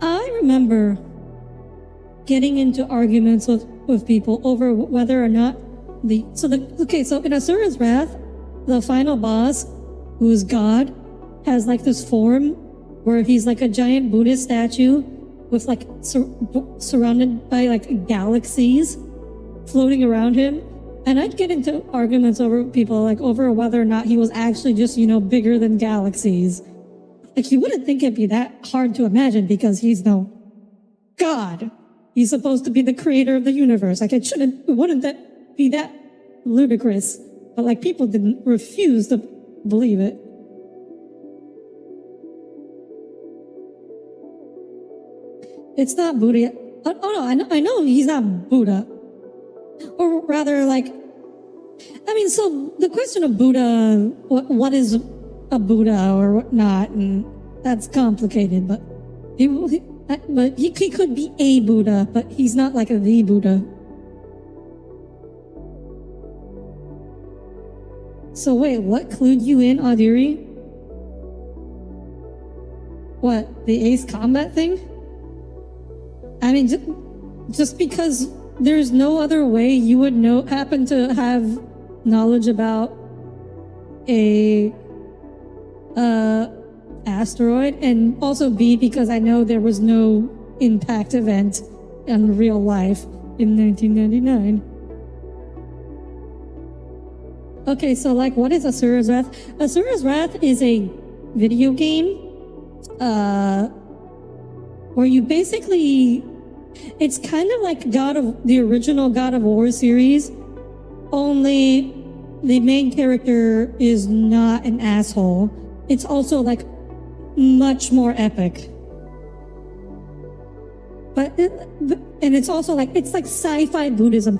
I remember getting into arguments with people over whether or not so in Asura's Wrath, the final boss, who's God, has like this form where he's like a giant Buddhist statue with like surrounded by like galaxies floating around him. And I'd get into arguments over people like over whether or not he was actually just, bigger than galaxies. Like you wouldn't think it'd be that hard to imagine because he's no God. He's supposed to be the creator of the universe. Like wouldn't that be that ludicrous? But like people didn't refuse to believe it. It's not Buddha. Oh no, I know he's not Buddha. Or rather, like, so the question of Buddha, what is a Buddha or what not, and that's complicated, but he could be a Buddha, but he's not like the Buddha. So wait, what clued you in, Audire? What, the Ace Combat thing? Just because there's no other way you would happen to have knowledge about a asteroid, and also B, because I know there was no impact event in real life in 1999. Okay, so like, what is Asura's Wrath? Asura's Wrath is a video game, where you basically, it's kind of like the original God of War series, only the main character is not an asshole. It's also like much more epic. And it's also like, it's like sci-fi Buddhism.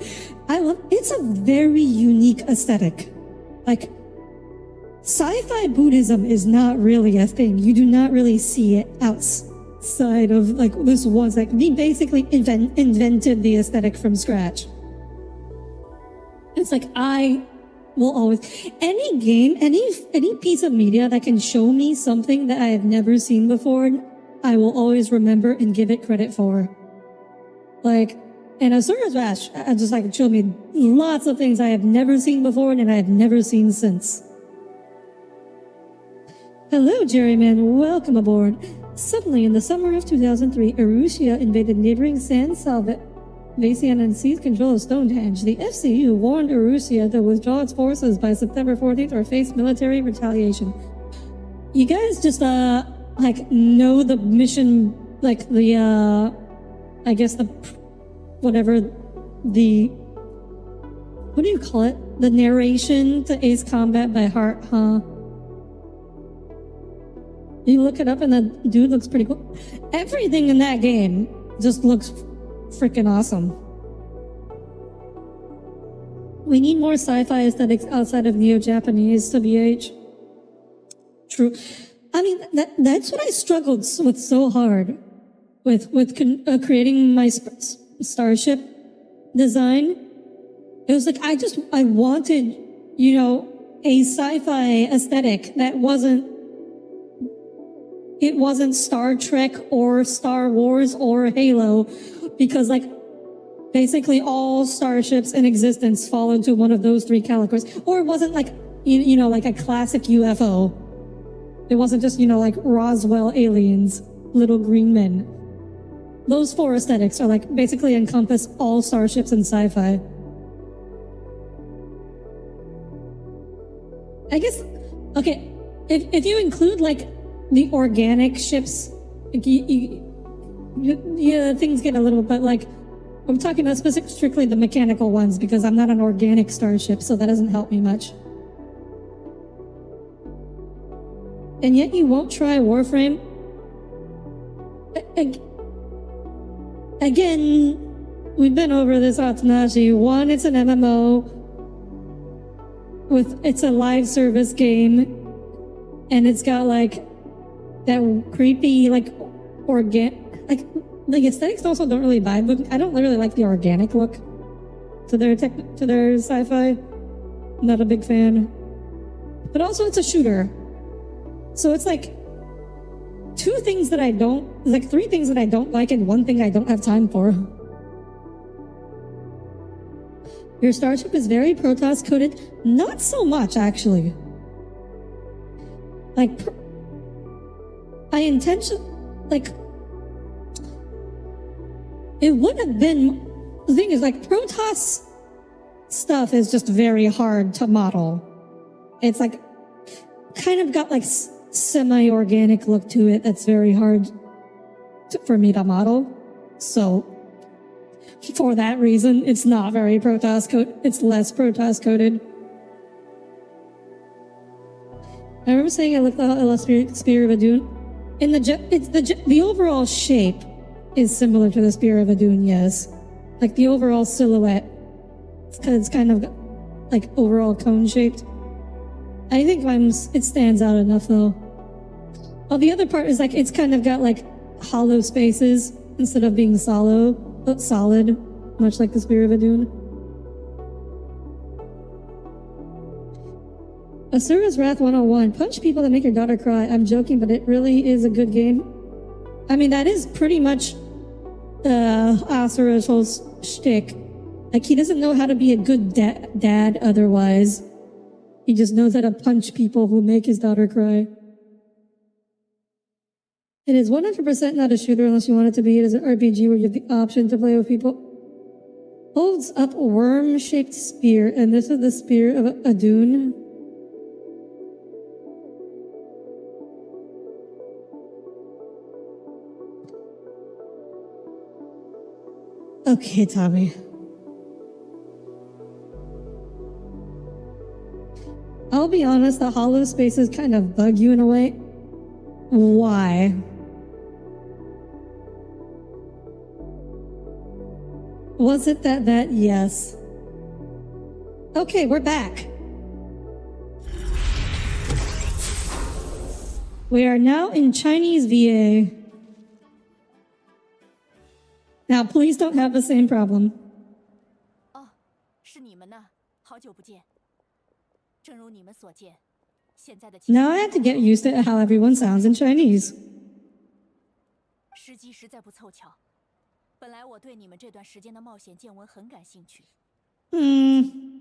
It's a very unique aesthetic. Like, sci-fi Buddhism is not really a thing. You do not really see it outside of like this was like, they basically invented the aesthetic from scratch. It's like, I will always, any game, any piece of media that can show me something that I have never seen before, I will always remember and give it credit for. Like, and Asura's Wrath just like showed me lots of things I have never seen before and I have never seen since. Hello, Jerryman. Welcome aboard. Suddenly, in the summer of 2003, Erusia invaded neighboring San Salvation and seized control of Stonehenge. The FCU warned Erusia to withdraw its forces by September 14th or face military retaliation. You guys just, like, know the mission, like, the, I guess whatever, what do you call it? The narration to Ace Combat by heart, huh? You look it up and the dude looks pretty cool. Everything in that game just looks freaking awesome. We need more sci-fi aesthetics outside of Neo-Japanese, TBH. True. That's what I struggled with so hard with creating my starship design. It was like, I wanted, a sci-fi aesthetic that wasn't Star Trek or Star Wars or Halo, because basically all starships in existence fall into one of those three categories. Or it wasn't like, you know, like a classic UFO. It wasn't just, you know, like Roswell aliens, little green men. Those four aesthetics are like basically encompass all starships in sci-fi. I guess, okay, if you include like the organic ships, like yeah, things get a little bit like, I'm talking about strictly the mechanical ones because I'm not an organic starship, so that doesn't help me much. And yet you won't try Warframe? Again, we've been over this Atanashi. One, it's an MMO. It's a live service game. And it's got like that creepy, like, the aesthetics also don't really vibe with me. I don't really like the organic look to their sci-fi. Not a big fan. But also it's a shooter. So it's like three things that I don't like and one thing I don't have time for. Your starship is very Protoss coded. Not so much, actually. Like, it would have been, the thing is, like, Protoss stuff is just very hard to model. It's like, kind of got like semi-organic look to it that's very hard for me to model. So, for that reason, it's not very Protoss coded. It's less Protoss coded. I remember saying I looked a lot Spear of Adun. In the overall shape is similar to the Spear of Adun, yes. Like the overall silhouette. It's kind of like overall cone shaped. I think it stands out enough though. Oh, the other part is like it's kind of got like hollow spaces instead of being solid, much like the Spear of Adun. Asura's Wrath 101. Punch people that make your daughter cry. I'm joking, but it really is a good game. I mean, that is pretty much Asura's whole shtick. Like, he doesn't know how to be a good dad otherwise. He just knows how to punch people who make his daughter cry. It is 100% not a shooter unless you want it to be. It is an RPG where you have the option to play with people. Holds up a worm-shaped spear, and this is the Spear of Adun. Okay, Tommy. I'll be honest, the hollow spaces kind of bug you in a way. Why? Was it that? Yes. Okay, we're back. We are now in Chinese VA. Now, please don't have the same problem. Oh, 是你们呐，好久不见。正如你们所见，现在的 Now I have to get used to how everyone sounds in Chinese. 时机实在不凑巧。本来我对你们这段时间的冒险见闻很感兴趣。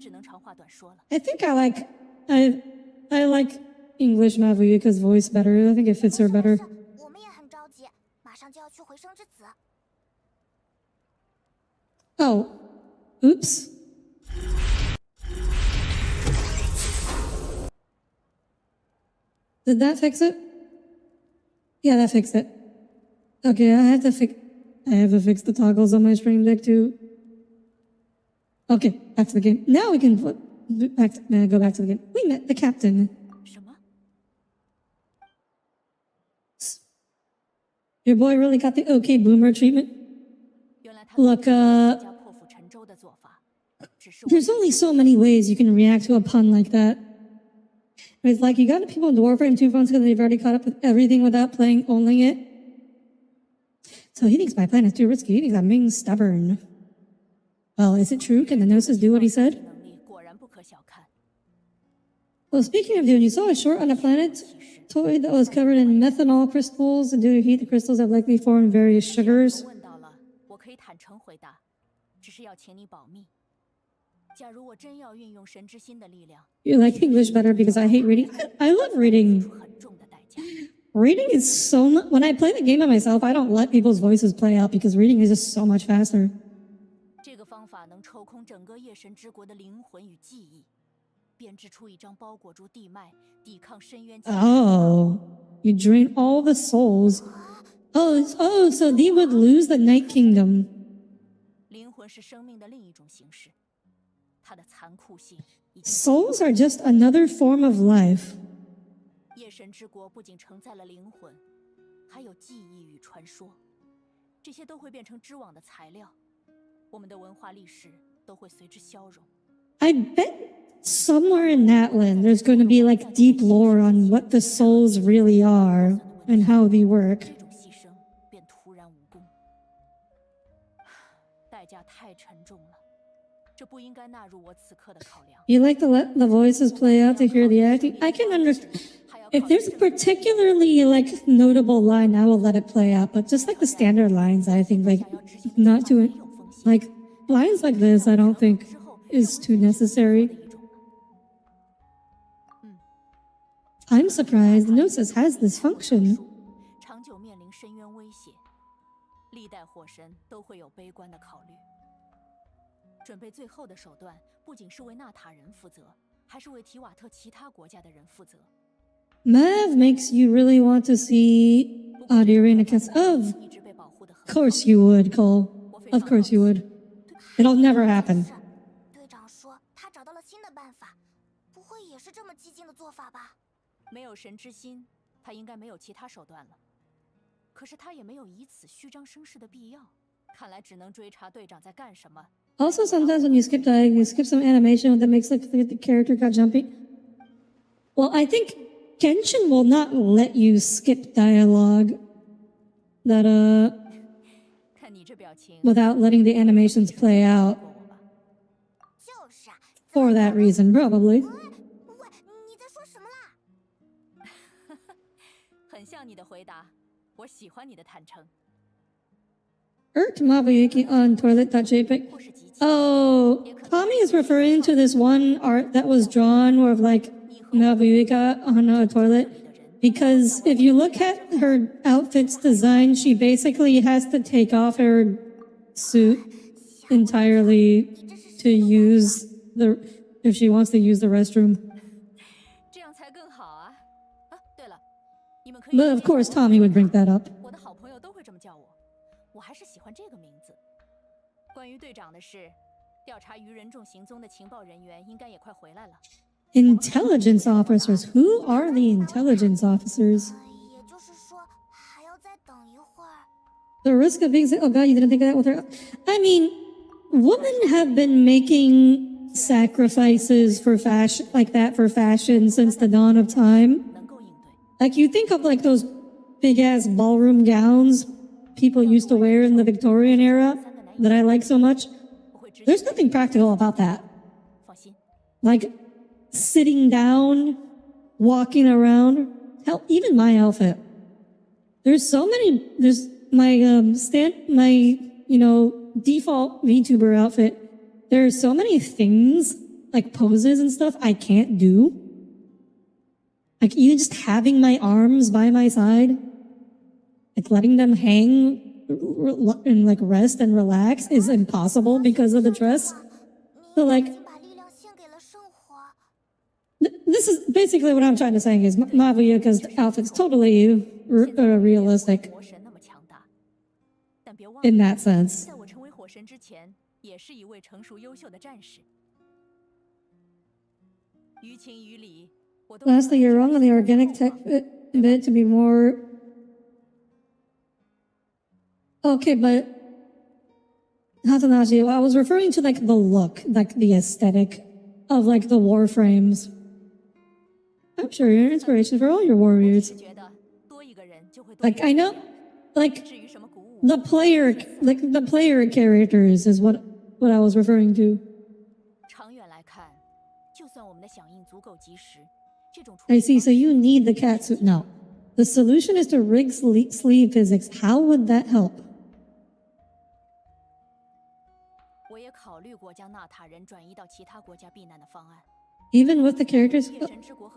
只能长话短说了。I think I like English Mavuika's voice better. I think it fits her better. 我们也很着急，马上就要去回声之子。 Oh, oops. Did that fix it? Yeah, that fixed it. Okay, I have to fix the toggles on my Stream Deck too. Okay, back to the game. Now we can go back to the game. We met the captain. 什么？ Your boy really got the okay boomer treatment. 原来他 Look, 家破釜沉舟的做法，只是我 there's only so many ways you can react to a pun like that. It's like you got people in Warframe 2 phones because they've already caught up with everything without owning it. So he thinks my plan is too risky. He thinks I'm being stubborn. Well, is it true? Can the Gnosis do what he said? 能力果然不可小看。 Well, speaking of doing, you saw a short on a planetoid that was covered in methanol crystals, and due to heat, the crystals have likely formed various sugars. 问到了，我可以坦诚回答，只是要请你保密。假如我真要运用神之心的力量， You like English better because I hate reading. I love reading. 付出很重的代价。 Reading is so much. When I play the game by myself, I don't let people's voices play out because reading is just so much faster. 这个方法能抽空整个夜神之国的灵魂与记忆，编织出一张包裹住地脉、抵抗深渊。 Oh, you drain all the souls. Oh, so they would lose the Night Kingdom. 灵魂是生命的另一种形式，它的残酷性已经。 Souls are just another form of life. 夜神之国不仅承载了灵魂，还有记忆与传说，这些都会变成织网的材料，我们的文化历史都会随之消融。 I bet somewhere in that land there's going to be like deep lore on what the souls really are and how they work. 这种牺牲便徒然无功，代价太沉重了，这不应该纳入我此刻的考量。 You like to let the voices play out to hear the acting? I can understand. If there's a particularly like notable line, I will let it play out. But just like the standard lines, I think like not too like lines like this, I don't think is too necessary. I'm surprised Gnosis has this function. 长久面临深渊威胁，历代火神都会有悲观的考虑。准备最后的手段，不仅是为纳塔人负责，还是为提瓦特其他国家的人负责。 Mav makes you really want to see Audire Astra. Of 一直被保护的很。 course you would, Cole. Of course you would. It'll never happen. 队长说他找到了新的办法，不会也是这么激进的做法吧？没有神之心，他应该没有其他手段了。可是他也没有以此虚张声势的必要。看来只能追查队长在干什么。 Also, sometimes when you skip dialogue, you skip some animation that makes like the character got jumpy. Well, I think Genshin will not let you skip dialogue that 看你这表情， without letting the animations play out 过我吧。就是啊。 for that reason, probably. 喂，你在说什么啦？很像你的回答，我喜欢你的坦诚。 Mabuyuki on toilet.jpg. 或是极其 Oh, Tommy is referring to this one art that was drawn of like Mabuyuka on a toilet. Because if you look at her outfit's design, she basically has to take off her suit entirely to use if she wants to use the restroom. 这样才更好啊！啊，对了，你们可以 But of course, Tommy would bring that up. 我的好朋友都会这么叫我，我还是喜欢这个名字。关于队长的事，调查愚人众行踪的情报人员应该也快回来了。 Intelligence officers. Who are the intelligence officers? 也就是说还要再等一会儿。 The risk of being sick. Oh God, you didn't think of that with her. I mean, women have been making sacrifices for fashion like that for fashion since the dawn of time. 能够应对。 Like you think of like those big ass ballroom gowns people used to wear in the Victorian era that I like so much. 我会直接 There's nothing practical about that. 放心。 Like sitting down, walking around. Hell, even my outfit. There's so many. There's my default VTuber outfit. There are so many things like poses and stuff I can't do. Like even just having my arms by my side, like letting them hang and like rest and relax is impossible because of the dress. So like 已经把力量献给了生活。 this is basically what I'm trying to say is Mabuyuka's outfit's totally realistic 火神那么强大，但别忘 in 了， that sense. 在我成为火神之前，也是一位成熟优秀的战士。于情于理，我都 Lastly, you're wrong on the organic tech bit to be more. Okay, but Hatanashi, I was referring to like the look, like the aesthetic of like the warframes. I'm sure you're an inspiration for all your warriors. 是觉得多一个人就会多 Like I know, like 至于什么鼓舞， the player characters is what I was referring to. 长远来看，就算我们的响应足够及时，这种处 I 理 see. So you need the cat suit. No, the solution is to rig sleeve physics. How would that help? 我也也考虑过将纳塔人转移到其他国家避难的方案。 Even with the characters?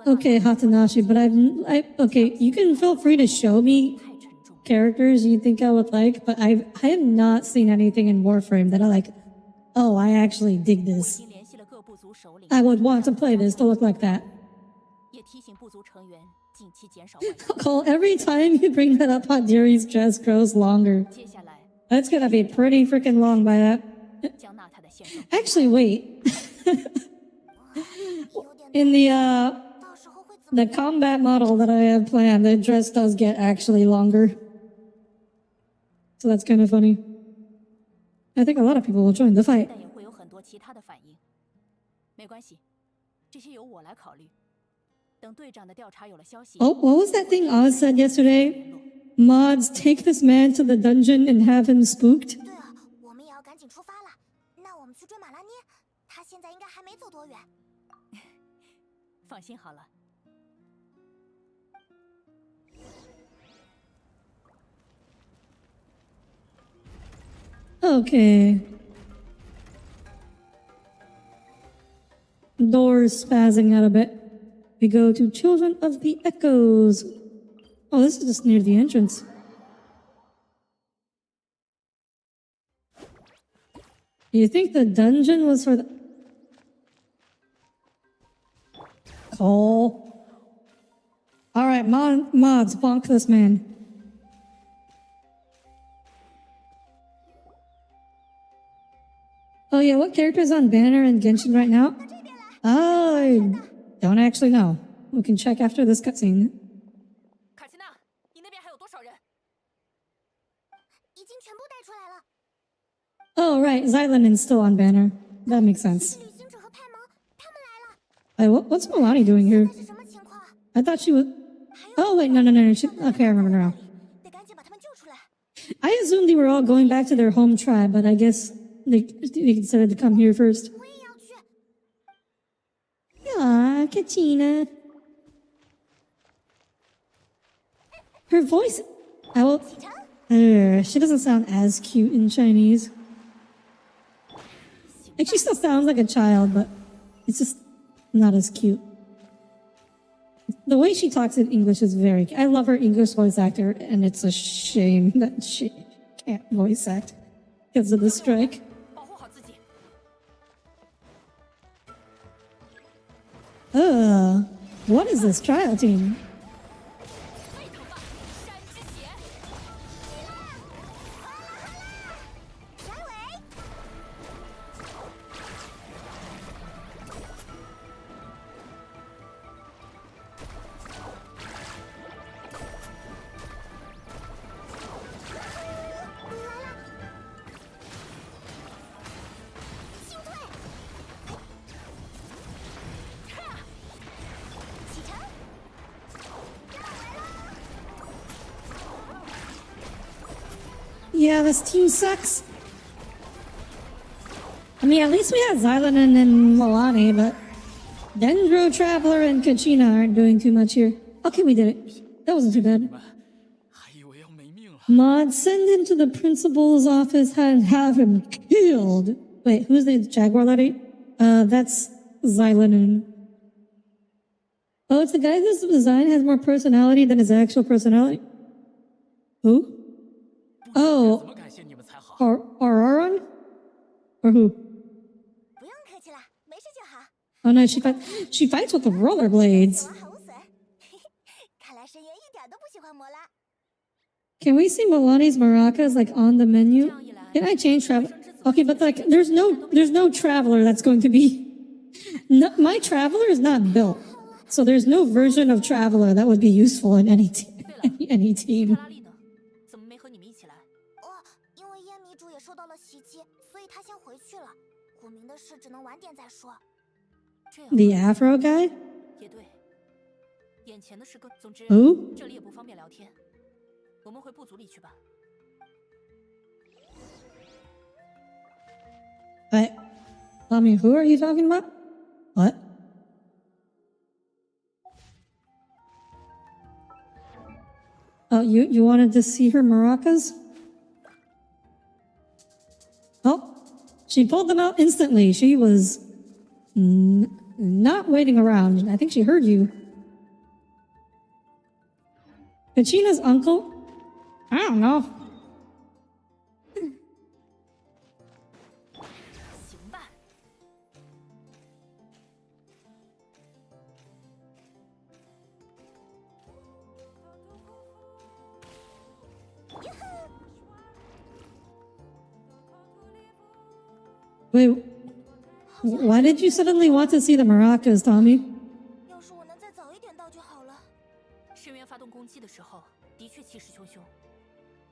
Okay, Hatanashi, but okay, you can feel free to show me characters you think I would like, but I have not seen anything in Warframe that I like, oh, I actually dig this. I would want to play this to look like that. 也提醒部族成员近期减少 Cole, every time you bring that up, Audire's dress grows longer. 接下来 That's gonna be pretty freaking long by that. 将纳塔的线上 Actually, wait. In the combat model that I have planned, the dress does get actually longer. So that's kind of funny. I think a lot of people will join the fight. 但也会有很多其他的反应。没关系，这些由我来考虑。等队长的调查有了消息。 Oh, what was that thing Oz said yesterday? Mods, take this man to the dungeon and have him spooked. 对啊，我们也要赶紧出发了。那我们去追马拉涅，他现在应该还没走多远。放心好了。 Okay. Doors spazzing out a bit. We go to Children of the Echoes. Oh, this is just near the entrance. You think the dungeon was for the... Cole. Alright, mods, bonk this man. Oh yeah, what character's on banner in Genshin right now? I don't actually know. We can check after this cutscene. 卡奇娜，你那边还有多少人？已经全部带出来了。 Oh right, Xylanen's still on banner. That makes sense. 旅行者和派蒙，他们来了。 Hey, what's Milani doing here? 这是什么情况？ I thought she was... Oh wait, no. Okay, I remember now. 得赶紧把他们救出来。 I assumed they were all going back to their home tribe, but I guess they decided to come here first. 我也要去。 Aw, Katina. Her voice... she doesn't sound as cute in Chinese. Like, she still sounds like a child, but it's just not as cute. The way she talks in English is very... I love her English voice actor, and it's a shame that she can't voice act because of the strike. 保护好自己。 What is this trial team? 沸腾吧，山之血！甩尾。 Yeah, this team sucks. I mean, at least we have Xylanen and Milani, but Dendro, Traveler, and Kachina aren't doing too much here. Okay, we did it. That wasn't too bad. 还以为要没命了。 Mod, send him to the principal's office and have him killed. Wait, who's the Jaguar lady? That's Xylanen. Oh, it's the guy whose design has more personality than his actual personality. Who? 怎 Oh, 么感谢你们才好？ Archon? Or who? 不用客气了，没事就好。 Oh no, she fights with the rollerblades. 死亡毫无损。看来深渊一点都不喜欢魔拉。 Can we see Milani's maracas like on the menu? Can I change travel? Okay, but like there's no traveler that's going to be. No, my traveler is not built, so there's no version of traveler that would be useful in any any 卡 team. 拉丽呢？怎么没和你们一起来？哦，因为燕迷主也受到了袭击，所以他先回去了。古明的事只能晚点再说。这样 The Afro guy? 也对。眼前的是个，总之 Who? 这里也不方便聊天，我们回部族里去吧。 I mean, who are you talking about? What? Oh, you wanted to see her maracas? Oh, She pulled them out instantly. She was not waiting around. I think she heard you. Kachina's uncle? I don't know. 行吧。Wait, why did you suddenly want to see the maracas, Tommy? 要是我能再早一点到就好了。深渊发动攻击的时候，的确气势汹汹。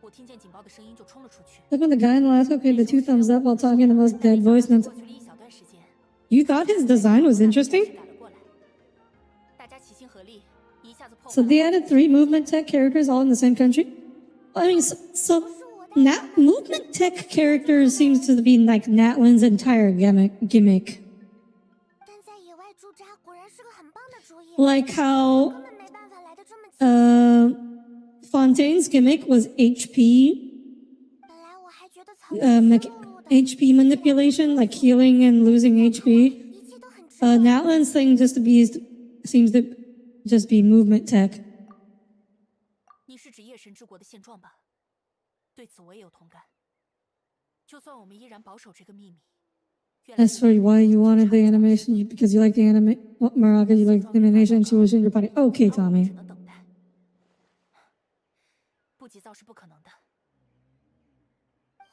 我听见警报的声音就冲了出去。 Look when the guy in the last book gave the 2 thumbs up while talking the most dead voice. 过去了一小段时间， You thought his design was interesting? 打了过来。大家齐心合力，一下子破坏 So 了 they added 3 movement tech characters all in the same country? I mean, so movement tech characters seems to be like Natlin's entire gimmick. 但在野外驻扎果然是个很棒的主意。 Like how 根本没办法来得这么近。 Fontaine's gimmick was HP, 本来我还觉得草原 like HP manipulation, like healing and losing HP. 一切都很值得。 Natlin's thing seems to just be movement tech. 你是指夜神之国的现状吧？对此我也有同感。就算我们依然保守这个秘密，越来 As for why you wanted the animation, because you like the anime, Maraca, you like the animation, she was in your body. Okay, 只 Tommy. 能等待。不急躁是不可能的。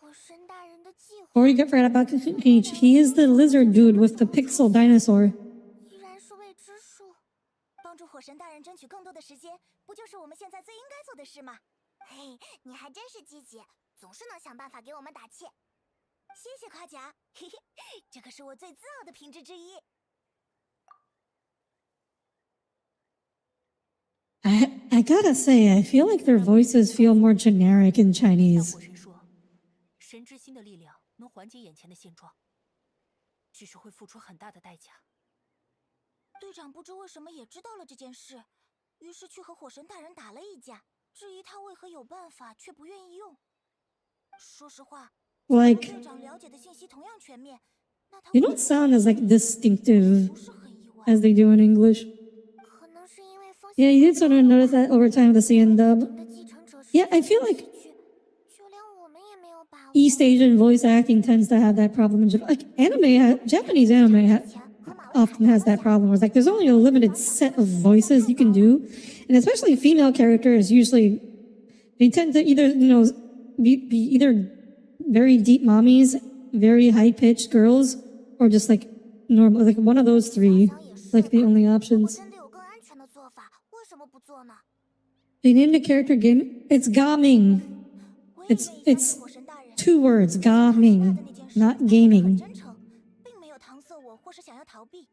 火神大人的计划 Before you get right about Peach, he is the lizard dude with the pixel dinosaur. 依然是未知数。帮助火神大人争取更多的时间，不就是我们现在最应该做的事吗？嘿，你还真是积极，总是能想办法给我们打气。谢谢夸奖，嘿嘿，这可是我最自傲的品质之一。 I gotta say, I feel like their voices feel more generic in 但 Chinese. 火神说，神之心的力量能缓解眼前的现状，只是会付出很大的代价。队长不知为什么也知道了这件事，于是去和火神大人打了一架，质疑他为何有办法却不愿意用。说实话， Like, 队长了解的信息同样全面，那他 you don't sound as like distinctive 不是很意外。 as they do in English. 可能是因为风 Yeah, you did sort of notice that over time with the CN dub. 的继承者是 Yeah, I feel like 就连我们也没有把握。 East Asian voice acting tends to have that problem. Like Japanese anime often has that problem. Where it's like there's only a limited set of voices you can do, and especially female characters. Usually, they tend to either be either very deep mommies, very high pitched girls, or just like normal, like one of those 3, like the only 如果 options. 真的有更安全的做法，为什么不做呢？ They named a character game. It's gaming. 我也 It's 愿意 it's 相信火神大人 2 words, gaming, 的那件事 not 很 gaming. 真诚，并没有搪塞我或是想要逃避。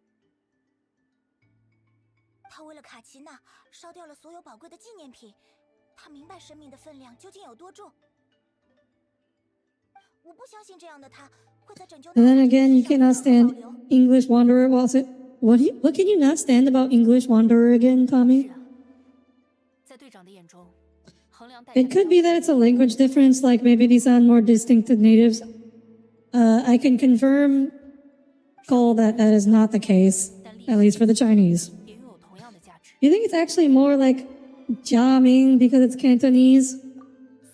他为了卡奇娜烧掉了所有宝贵的纪念品，他明白生命的分量究竟有多重。我不相信这样的他会在拯救。 And then again, you cannot stand English Wanderer. Well, what can you not stand about English Wanderer again, 是 Tommy? 啊，在队长的眼中，衡量代价 It 的 could be 标 that 准 it's a language difference, like maybe they sound more distinct to natives. I can confirm, Cole, that is not the case, at least for the Chinese. 也拥有同样的价值。 You think it's actually more like Jiaming because it's Cantonese?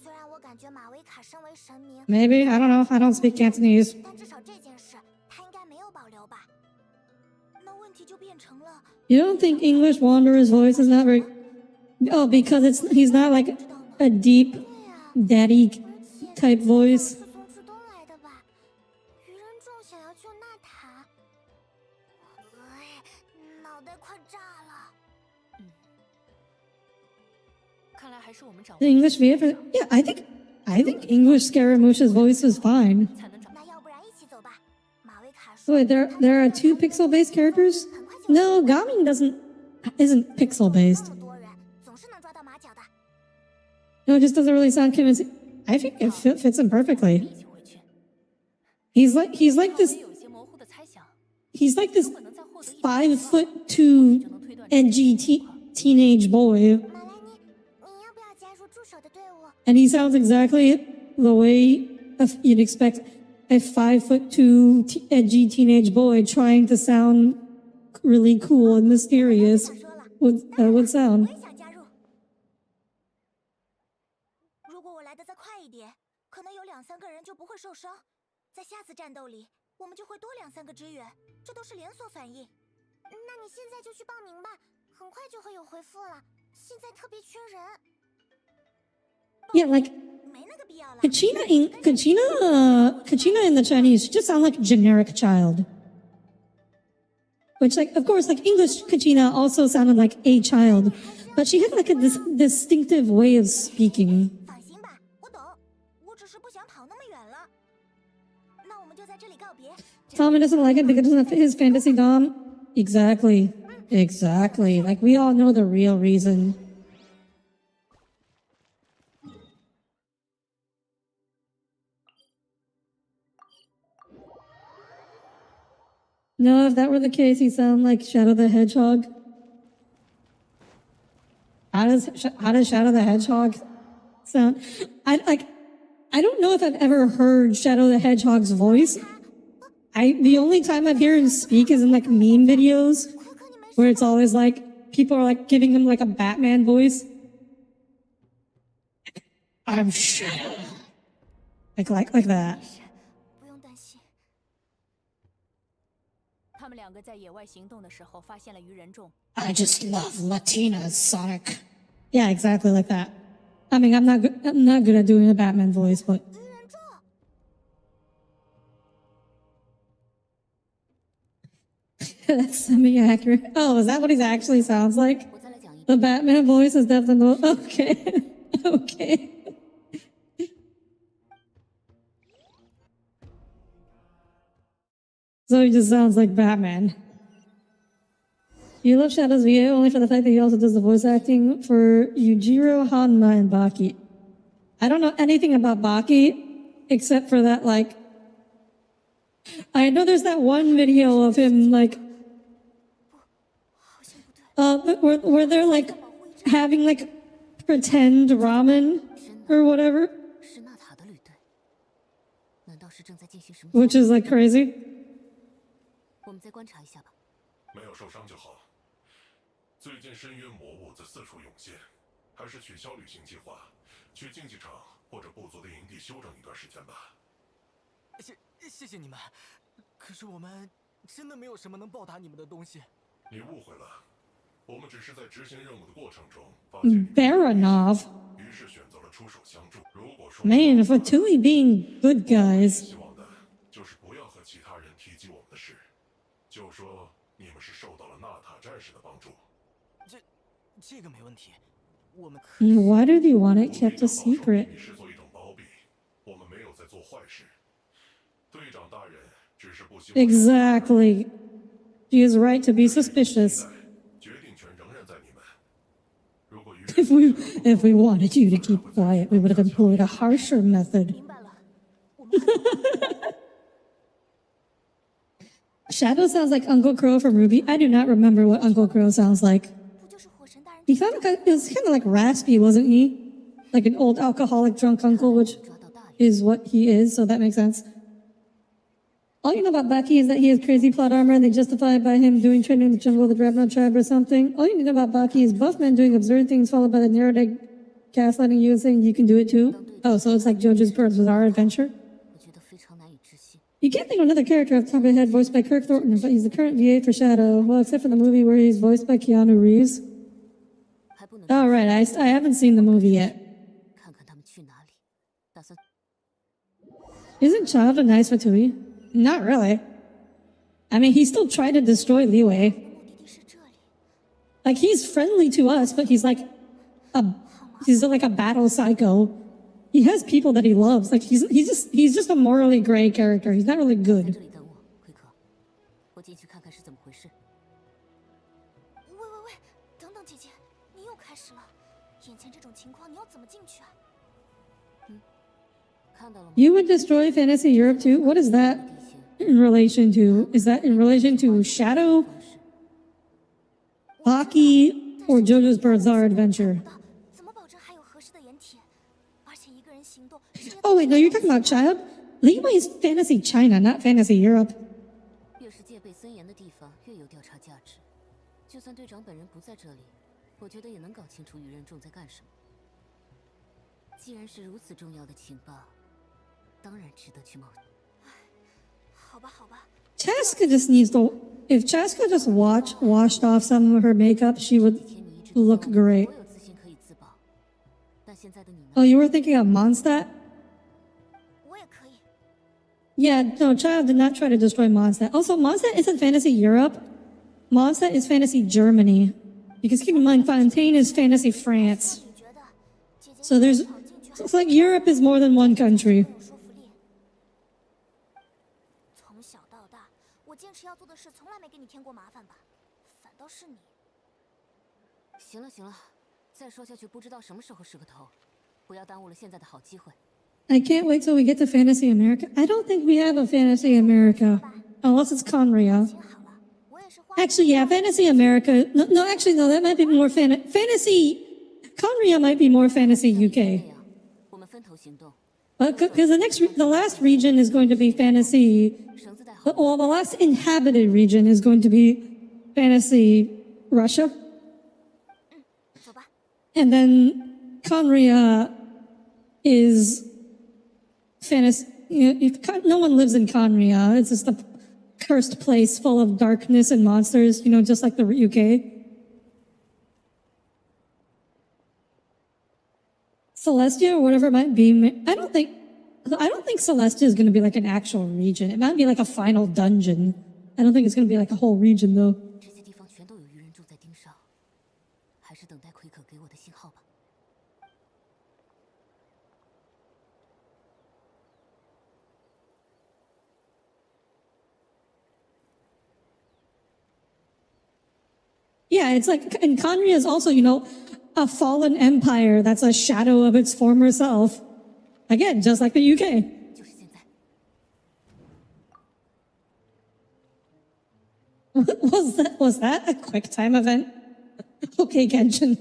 虽然我感觉马维卡身为神明， Maybe, I don't know. I don't speak Cantonese. 但至少这件事他应该没有保留吧？那问题就变成了， You don't think English Wanderer's voice is not very... Oh, because he's not like a deep 对呀、 daddy 而且 type voice. 是从赤东来的吧？愚人众想要救娜塔，脑袋快炸了。看来还是我们掌握 The English VF... Yeah, I think English Scaramouche's voice is fine. 才能掌握。那要不然一起走吧？马维卡说 Wait, there are 2 pixel-based characters? No, Gaming isn't pixel-based. 那么多人总是能抓到马脚的。 No, it just doesn't really sound convincing. I think it fits him perfectly. 一起回去。 He's like 我 this 也有一些模糊的猜想， he's like this 如果能再获得一点 5'2" 就能推断 edgy teenage boy, 马莱尼，你要不要加入助手的队伍？ and he sounds exactly the way you'd expect. a 5'2" edgy teenage boy trying to sound really cool and mysterious would sound. 我也想加入。如果我来得再快一点，可能有2、3个人就不会受伤。在下次战斗里，我们就会多2、3个支援，这都是连锁反应。那你现在就去报名吧，很快就会有回复了。现在特别缺人。 Yeah, like 没那个必要了。 Kachina in the Chinese, she just sounds like a generic child. Which, like, of course, like English Kachina also sounded like a child, but she had like a distinctive way of speaking. 放心吧，我懂，我只是不想跑那么远了。那我们就在这里告别。 Tommy doesn't like it because it doesn't fit his fantasy dom. Exactly. Exactly. Like, we all know the real reason. No, if that were the case, he'd sound like Shadow the Hedgehog. How does Shadow the Hedgehog sound? I don't know if I've ever heard Shadow the Hedgehog's voice. The only time I've heard him speak is in like meme videos, where it's always like people are like giving him like a Batman voice. I'm Shadow. Like that. 不用担心。他们2个在野外行动的时候，发现了鱼人众。 I just love Latinas, Sonic. Yeah, exactly like that. I mean, I'm not good at doing a Batman voice, but 鱼人众， that's semi-accurate. Oh, is that what he actually sounds like? 我再来讲一遍。 The Batman voice is definitely okay. Okay. So he just sounds like Batman. You love Shadow's VA only for the fact that he also does the voice acting for Yujiro Hanma and Baki. I don't know anything about Baki except for that, like, I know there's that one video of him, like, where they're like having like pretend ramen or whatever, 是娜塔的旅队，难道是正在进行什么？ which is like crazy. 我们再观察一下吧。没有受伤就好。最近深渊魔物在四处涌现，还是取消旅行计划，去竞技场或者部族的营地休整一段时间吧。谢谢你们，可是我们真的没有什么能报答你们的东西。你误会了，我们只是在执行任务的过程中发现你， Baronov. 于是选择了出手相助。如果说 Man, for Tui being good guys. 希望的就是不要和其他人提及我们的事，就说你们是受到了纳塔战士的帮助。这个没问题，我们 Why do they want it kept a 把 secret? 你视作一种包庇，我们没有在做坏事。队长大人只是不希望 Exactly. She is right to be suspicious. 决定权仍然在你们。如果于 If we wanted you to keep quiet, we would have employed a harsher method. 明白了，我们看 Shadow sounds like Uncle Crow from Ruby. I do not remember what Uncle Crow sounds like. 不就是火神大人？ He sounded like, it was kind of like raspy, wasn't he? Like an old alcoholic drunk uncle, which 抓到大人。 is what he is, so that makes sense. All you know about Baki is that he has crazy plot armor and they justify it by him doing training in the jungle of the Dreadnought tribe or something. All you need to know about Baki is buff men doing absurd things followed by the narrowed egg gaslighting you and saying you can do it too. Oh, so it's like JoJo's Bizarre Adventure? 我觉得非常难以置信。 You can't think of another character off the top of your head voiced by Kirk Thornton, but he's the current VA for Shadow. Well, except for the movie where he's voiced by Keanu Reeves. 还不能 Oh, right, I haven't seen the movie yet. 看看他们去哪里，打算 Isn't Child a nice Fatui? Not really. I mean, he still tried to destroy Liwei. 目的地是这里。 Like, he's friendly to us, but he's like a battle psycho. He has people that he loves. Like, he's just a morally gray character. He's not really 在 good. 这里等我，奎克。我进去看看是怎么回事。喂，等等，姐姐，你又开始了。眼前这种情况，你要怎么进去啊？看到了吗？ You would destroy Fantasy Europe too? What is that 地形 in relation to? Is that in relation to Shadow, 方式。 Baki, or JoJo's Bizarre Adventure? 怎么保证还有合适的掩体？而且一个人行动，直接 Oh, wait, no, you're talking about Child? Leeway's fantasy China, not fantasy Europe. 越是戒备森严的地方，越有调查价值。就算队长本人不在这里，我觉得也能搞清楚愚人众在干什么。既然是如此重要的情报，当然值得去冒险。好吧，好吧。 Chaska just needs to. If Chaska just washed off some of her makeup, she would look great. 我有自信可以自保，但现在的你呢？ Oh, you were thinking of Mondstadt? 我也可以。 Yeah, no, Child did not try to destroy Mondstadt. Also, Mondstadt isn't fantasy Europe. Mondstadt is fantasy Germany. Because keep in mind, Fontaine is fantasy France. 你觉得姐姐 So there's, 跑进去 it's like Europe is more than one country. 很有说服力。从小到大，我坚持要做的事从来没给你添过麻烦吧？反倒是你。行了行了，再说下去不知道什么时候是个头，不要耽误了现在的好机会。 I can't wait till we get to Fantasy America. I don't think we have a Fantasy America. Unless it's Conria. 听好了，我也是花。 Actually, yeah, Fantasy America. No, actually, no, that might be more fantasy. Conria might be more fantasy 这 UK. 样，我们分头行动。 But because the last region is going to be fantasy. 绳子带好， Well, the last inhabited region is going to be fantasy Russia. 走吧。 And then Conria is fantasy. No one lives in Conria. It's just a cursed place full of darkness and monsters, just like the UK. Celestia or whatever it might be. I don't think Celestia is going to be like an actual region. It might be like a final dungeon. I don't think it's going to be like a whole region though. 这些地方全都有愚人众在盯梢，还是等待奎可给我的信号吧。 Yeah, it's like, and Conria is also, a fallen empire that's a shadow of its former self. Again, just like the UK. 就是现在， Was that a quick time event? Okay, Genshin.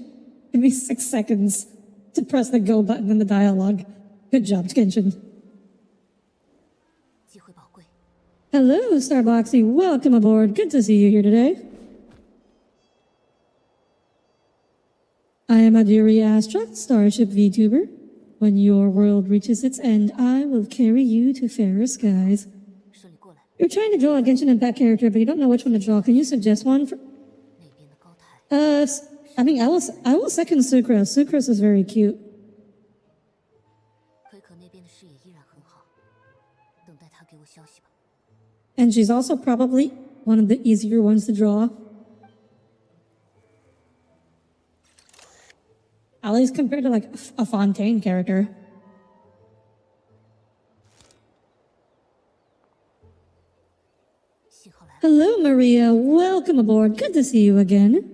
Give me 6 seconds to press the go button in the dialogue. Good job, Genshin. 机会宝贵。 Hello, Starboxy. Welcome aboard. Good to see you here today. I am Audire Astra, starship vtuber. When your world reaches its end, I will carry you to fairer skies. 顺利过来， You're trying to draw a Genshin Impact character, but you don't know which one to draw. Can you suggest one? 那边的高台， I mean, I will second Sucrose. Sucrose is very cute. 奎可那边的视野依然很好，等待他给我消息吧。 And she's also probably one of the easier ones to draw. At least compared to like a Fontaine character. 信号来了， Hello, Maria. Welcome aboard. Good to see you again.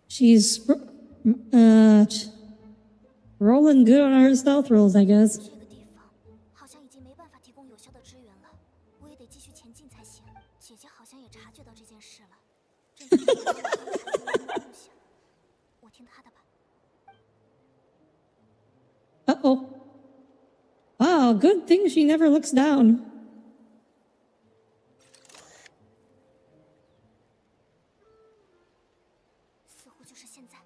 She's rolling good on her stealth rolls, I guess. 这个地方好像已经没办法提供有效的支援了，我也得继续前进才行。姐姐好像也察觉到这件事了，正在考虑路线。我听她的吧。 Uh-oh. Wow, good thing she never looks down. 似乎就是现在。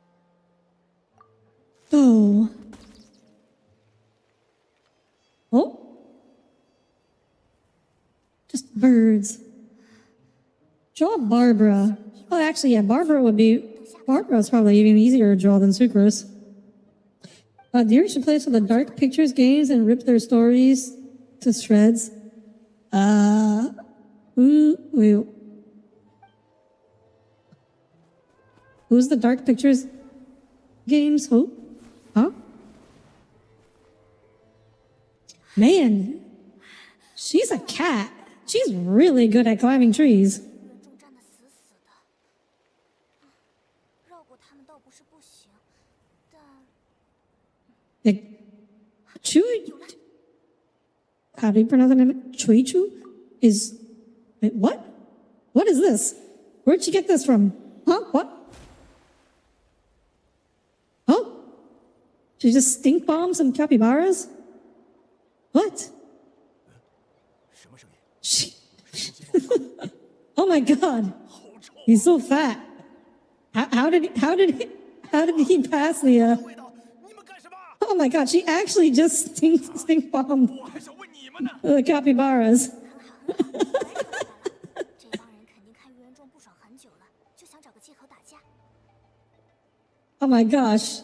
Oh. Oh. Just birds. Draw Barbara. Oh, actually, yeah, Barbara's probably even easier to draw than Sucrose. Deer should play some of the Dark Pictures games and rip their stories to shreds. Wait. Who's the Dark Pictures games? Who? Huh? Man, she's a cat. She's really good at climbing trees. 愚人众站得死死的，绕过他们倒不是不行，但 Like, how do you pronounce the name? Chuichu is. Wait, what? What is this? Where'd she get this from? Huh? What? Oh? She just stink bombed some capybaras? What? She... Oh my god. He's so fat. How did he pass the Oh my god, she actually just stink bombed the capybaras. 这帮人肯定看愚人众不爽很久了，就想找个借口打架。 Oh my gosh.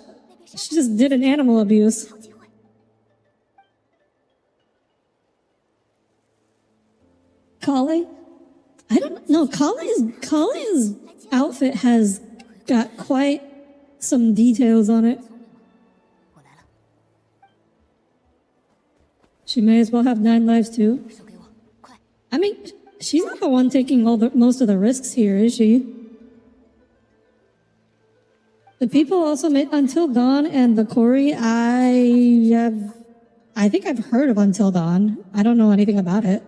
She just did an animal abuse. 好机会。 Kali? I don't know. Kali's outfit has got quite some details on it. 我来了， She may as well have 9 lives too. 手给我，快！ I mean, she's not the one taking most of the risks here, is she? The people also made Until Dawn and the Cory. I think I've heard of Until Dawn. I don't know anything about it.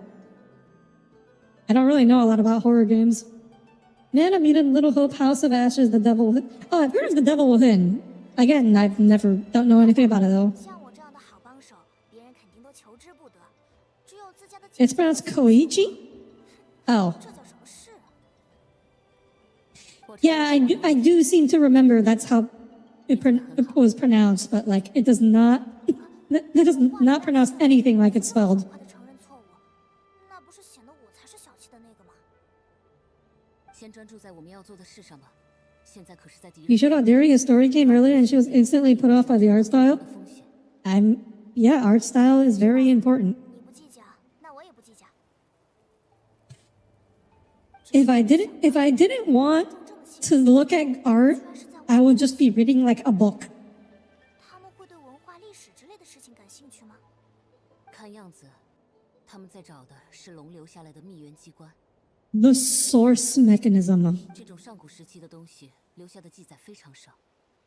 I don't really know a lot about horror games. Man of Eden, Little Hope, House of Ashes, The Devil Within. Oh, I've heard of The Devil Within. Again, don't know anything about it though. 像我这样的好帮手，别人肯定都求之不得。只有自家的 It's pronounced Koichi? Oh. 这叫什么事啊？ Yeah, I do seem to remember that's how it was pronounced, but like it does not, that does not pronounce anything like it's spelled. 快的承认错误，那不是显得我才是小气的那个吗？先专注在我们要做的事上吧。现在可是在敌 You 人 showed Audire a story game earlier and she was instantly put off by the art style. 的风险。 Yeah, art style is very important. 你不计较，那我也不计较。 If I didn't want to look at art, I would just be reading like a book. 他们会对文化、历史之类的事情感兴趣吗？看样子，他们在找的是龙留下来的秘源机关。 The source mechanism. 这种上古时期的东西留下的记载非常少，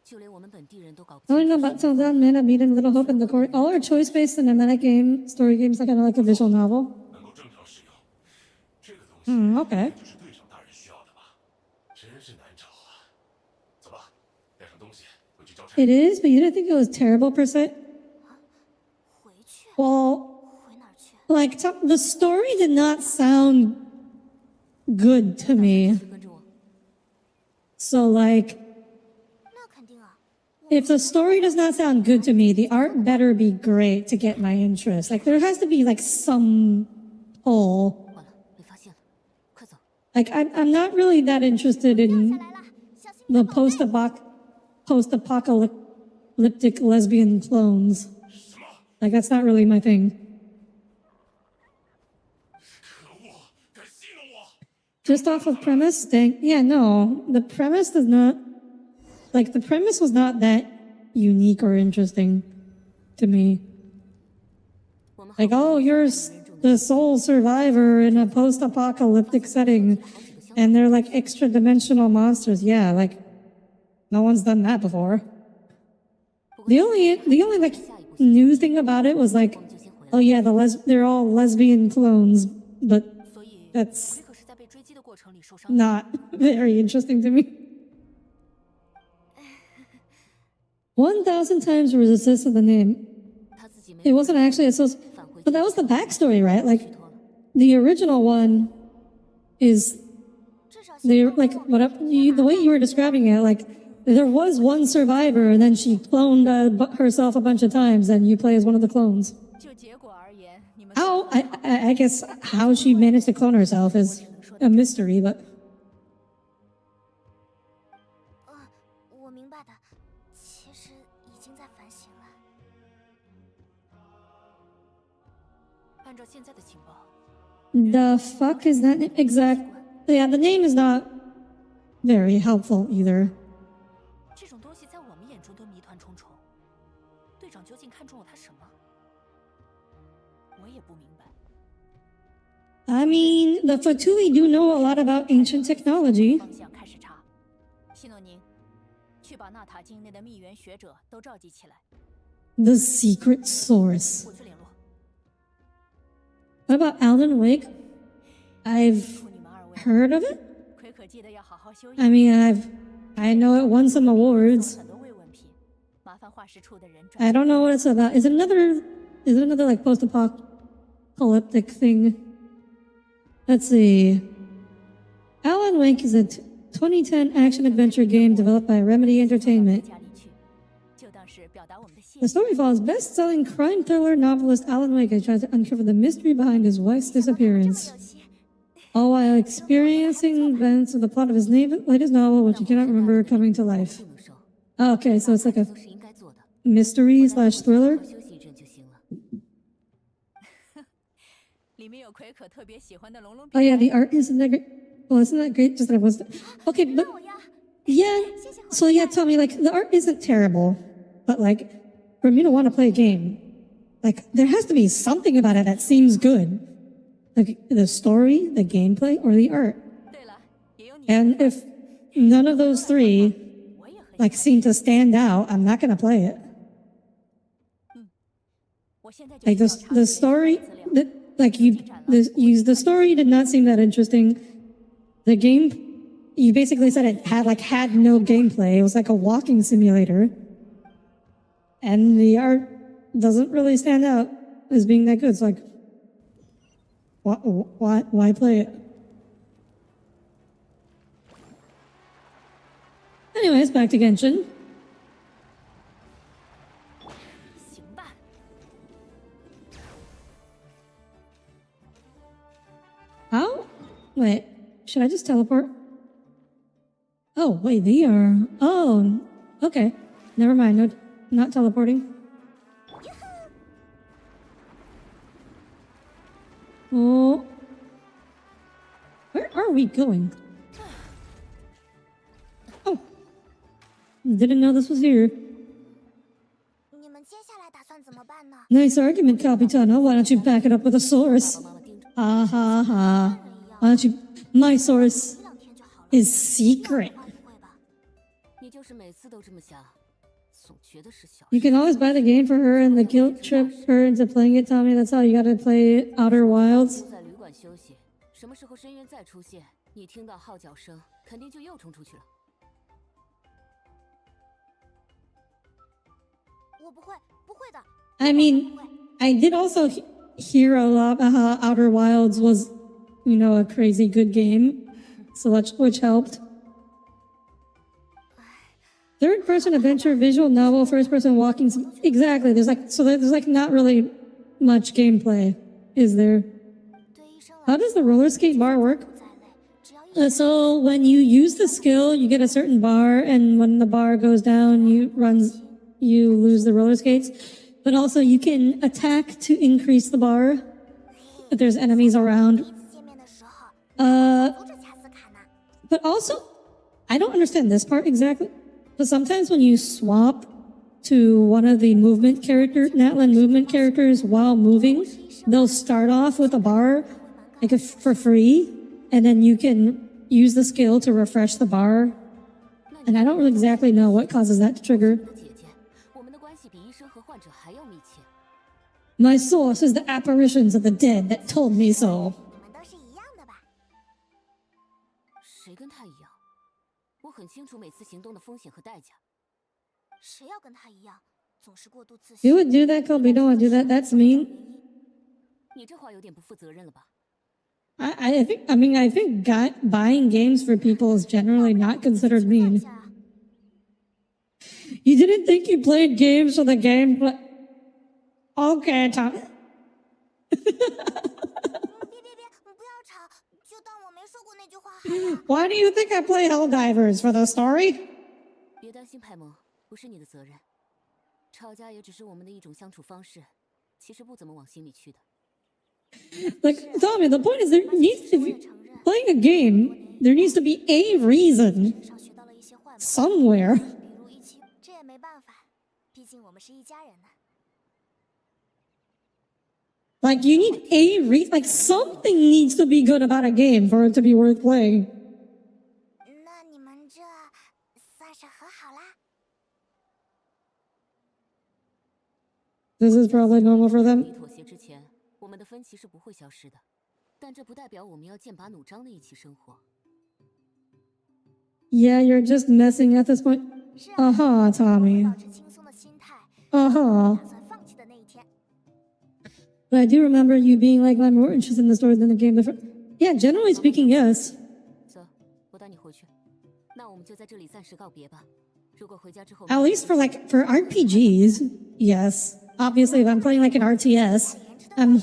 就连我们本地人都搞不 I only 清 know 楚 about Till Dawn, Man of Eden, Little Hope, and the Cory. All are choice-based cinematic game story games, like kind of like a visual novel. 能够正常使用，这个东西 Okay. 就是队长大人需要的吧？真是难找啊！走吧，带上东西回去交差。 It is, but you didn't think it was terrible per se? 回去？ Well, 回哪儿去？ like the story did not sound good to me. 跟着我。 So like, 那肯定啊。 if the story does not sound good to me, the art better be great to get my interest. Like there has to be like some pull. 完了，被发现了，快走！ Like I'm not really that interested 下 in 来了，小心 the 你的宝贝。 post-apocalyptic lesbian clones. Like that's not really my thing. 可恶，敢戏弄我！ Just off of premise, yeah, no, the premise does not, like the premise was not that unique or interesting to me. 我们好 Like, oh, you're the sole survivor in a post-apocalyptic setting, and they're like extra-dimensional monsters. Yeah, like no one's done that before. The only like new thing about it was like, oh yeah, they're all lesbian clones, but 所以 that's 奎可是在被追击的过程里受伤的。 not very interesting to me. 1,000 times resisted the name. 他自己没 It wasn't actually associated, but that was the backstory, right? Like the original one is 至少 they 行动 like 跟我 what 们 up, the way you were describing it, like there was one survivor and then she cloned herself a bunch of times, and you play as one of the clones. 就结果而言，你们 How I guess how she managed to clone herself is a mystery, but 我明白的，其实已经在反省了。按照现在的情报， the fuck is that exact? Yeah, the name is not very helpful either. 这种东西在我们眼中都谜团重重。队长究竟看中了他什么？我也不明白。 I mean, the Fatui do know a lot about ancient technology. 方向开始查。希诺宁，去把纳塔境内的秘源学者都召集起来， The secret source. 我去联络。 What about Alan Wake? I've 祝你们二位 heard of it. 奎可记得要好好修 I 养。 mean, I know it won some awards. 很多慰问品，麻烦画室处的人转。 I don't know what it's about. Is it another like post-apocalyptic thing? Let's see. Alan Wake is a 2010 action-adventure game developed by Remedy Entertainment. 家里去，就当是表达我们的谢 The 意。 story follows best-selling crime thriller novelist Alan Wake as he tries to uncover the mystery behind his wife's disappearance, all while experiencing events of the plot of his latest novel, which he cannot remember, coming to life. 不能收， Oh, okay, so it's like a 都是应该做的。 mystery/thriller. 好休息一阵就行了。里面有葵可特别喜欢的龙龙 Oh yeah, the art isn't that great. Well, isn't that great? Just that it was okay, but yeah. So yeah, tell me, like the art isn't terrible, but like for me to want to play a game, like there has to be something about it that seems good, like the story, the gameplay, or the art. 对了，也有你。 And if none of those three 我也很。 like seem to stand out, I'm not gonna play it. 我现在就 Like 去调查 the 这 story 些资料 that like the story did not seem that interesting. The game, you basically said it had no gameplay. It was like a walking simulator, and the art doesn't really stand out as being that good. It's like, why play it? Anyways, back to Genshin. 行吧。 How? Wait, should I just teleport? Oh, wait, they are. Oh, okay. Never mind. No, not teleporting. Oh. Where are we going? Oh. Didn't know this was here. 你们接下来打算怎么办呢？ Nice argument, Capitano. Why don't you back it up with a source? 妈妈盯着， Ha ha ha. Why don't you? My source 一两天就好了。 is secret. 话不会吧？你就是每次都这么想，总觉得是小 You 事。 can always buy the game for her and the guilt trip her into playing it, Tommy. That's how you gotta play Outer Wilds. 在旅馆休息，什么时候深渊再出现，你听到号角声，肯定就又冲出去了。我不会，不会的。 I mean, I did also hear a lot about how Outer Wilds was, a crazy good game, so which helped. Third-person adventure, visual novel, first-person walking. Exactly. There's not really much gameplay, is there? 对医生来 How does the roller skate bar work? 不再累，只要一 So when you use the skill, you get a certain bar, and when the bar goes down, you lose the roller skates. But also you can attack to increase the bar if there's enemies around. 第一次见面的时候， Uh, 扶着卡斯卡呢。 but also, I don't understand this part exactly. But sometimes when you swap to one of the Natlan movement characters while moving, they'll start off with a bar, for free, and then you can use the skill to refresh the bar. And I don't really exactly know what causes that to trigger. 我的姐姐，我们的关系比医生和患者还要密切。 My source is the apparitions of the dead that told me so. 你们都是一样的吧？谁跟他一样？我很清楚每次行动的风险和代价。谁要跟他一样，总是过度自信。 You would do that, Kobe? Don't want to do that. That's mean. 你这话有点不负责任了吧？ I think buying games for people is generally not considered 算一 mean. 下啊， You didn't think you played games for the gameplay? Okay, Tom. 别，不要吵，就当我没说过那句话好了。 Why do you think I play Helldivers? For the story? 别担心，派蒙，不是你的责任。吵架也只是我们的一种相处方式，其实不怎么往心里去的。 Like, Tommy, the point is playing a game, there needs to be a reason 上学到了一些坏毛病， somewhere. 比如一起，这也没办法，毕竟我们是一家人呢。 Like, you need something needs to be good about a game for it to be worth playing. 那你们这算是和好啦？ This is probably normal for 你 them. 妥协之前，我们的分歧是不会消失的，但这不代表我们要剑拔弩张的一起生活。Yeah, you're just messing at this point. 是 Uh-huh, Tommy. 保持轻松的心态， Uh-huh. 打算放弃的那一天。 But I do remember you being like, I'm more interested in the story than the game. Yeah, generally speaking, yes. 走，我带你回去。那我们就在这里暂时告别吧。如果回家之后 At least for RPGs, yes. Obviously, if I'm playing like an RTS, I'm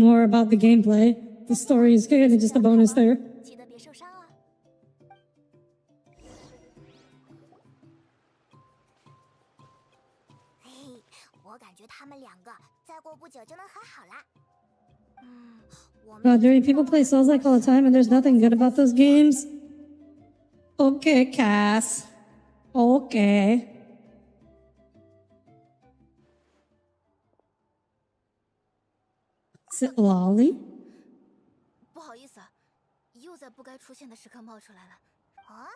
more about the gameplay. The story is good and just a bonus there. 记得别受伤哦。嘿嘿，我感觉他们两个再过不久就能和好啦。我们 Audire, people play Souls like all the time, and there's nothing good about those games. Okay, Cass. Okay. Is it Lolly? 不好意思啊，又在不该出现的时刻冒出来了。啊，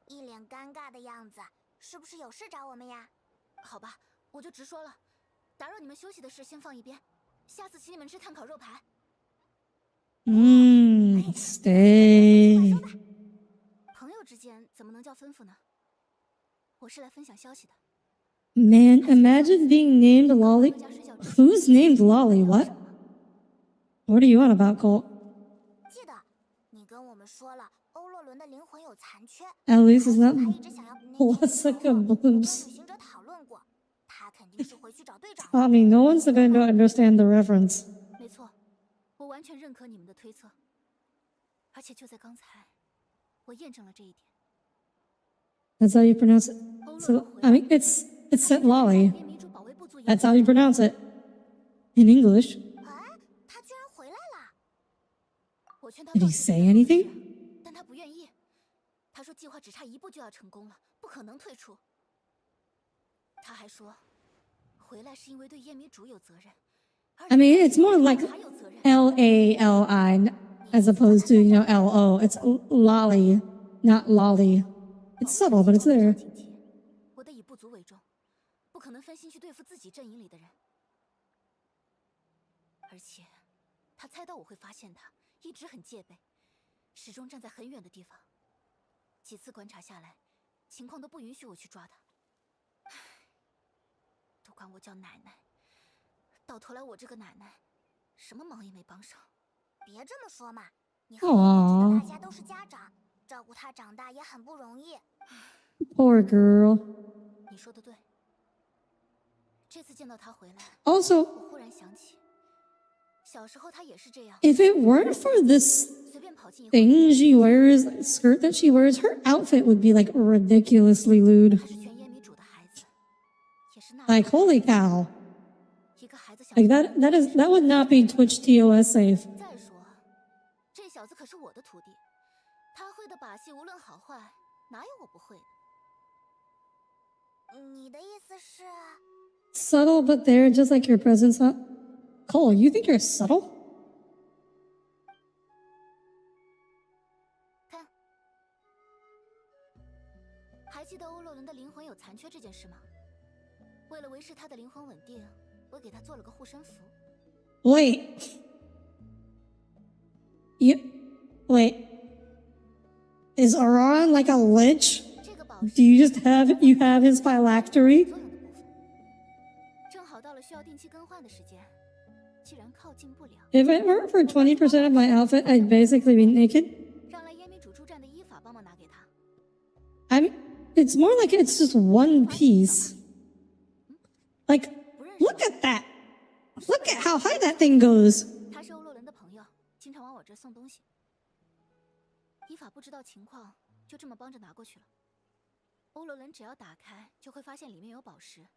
一脸尴尬的样子，是不是有事找我们呀？好吧，我就直说了，打扰你们休息的事先放一边，下次请你们吃炭烤肉排。Stay. 朋友之间怎么能叫吩咐呢？我是来分享消息的。 Man, imagine being named Lolly. 回家睡觉之前 Who's named Lolly? What? What are you on about, Cole? 记得，你跟我们说了，欧洛伦的灵魂有残缺。 At least it's not 他一直想要那件 Blessica 我跟 Blooms. 旅行者讨论过，他肯定是回去找队长了。 Tommy, no one's going to understand the reference. 没错，我完全认可你们的推测，而且就在刚才，我验证了这一点。 That's how you pronounce it. So, I mean, it's said Lolly. 边民主保卫部族 That's how you pronounce it. In English. 啊，他居然回来了！我劝他 Did 放 he 弃 say 这件 anything? 事，但他不愿意。他说计划只差一步就要成功了，不可能退出。他还说，回来是因为对夜迷主有责任。 I mean, it's more like Lali as opposed to, LO. It's Lolly, not Lolly. It's subtle, but it's there. 我得以部族为重，不可能分心去对付自己阵营里的人。而且，他猜到我会发现他，一直很戒备，始终站在很远的地方。几次观察下来，情况都不允许我去抓他。唉，都管我叫奶奶，到头来我这个奶奶，什么忙也没帮上。别这么说嘛，你和大家都是家长。 照顾他长大也很不容易。 Poor girl. 你说的对。这次见到他回来， Also, 我忽然想起，小时候他也是这样。 if it weren't for this 随便跑进一会 thing she wears, skirt that she wears, her outfit would be like ridiculously lewd. 他是全耶迷主的孩子，也是那 Like, holy cow. 一个孩子想 Like that would not be Twitch TOS safe. 再说，这小子可是我的徒弟。 他会的把戏，无论好坏，哪有我不会的？你的意思是？ Subtle, but there, just like your presence. Huh? Cole, you think you're subtle? 看，还记得欧洛伦的灵魂有残缺这件事吗？为了维持他的灵魂稳定，我给他做了个护身符。 Wait. Wait. Is Aron like a lich? Do you just have his phylactery? 正好到了需要定期更换的时间，既然靠近不了， If it weren't for 20% of my outfit, I'd basically be naked. 让来耶迷主助战的伊法帮忙拿给他。It's more like it's just one piece. Like, look at that. Look at how high that thing goes. 他是欧洛伦的朋友，经常往我这送东西。 伊法不知道情况，就这么帮着拿过去了。欧罗伦只要打开，就会发现里面有宝石，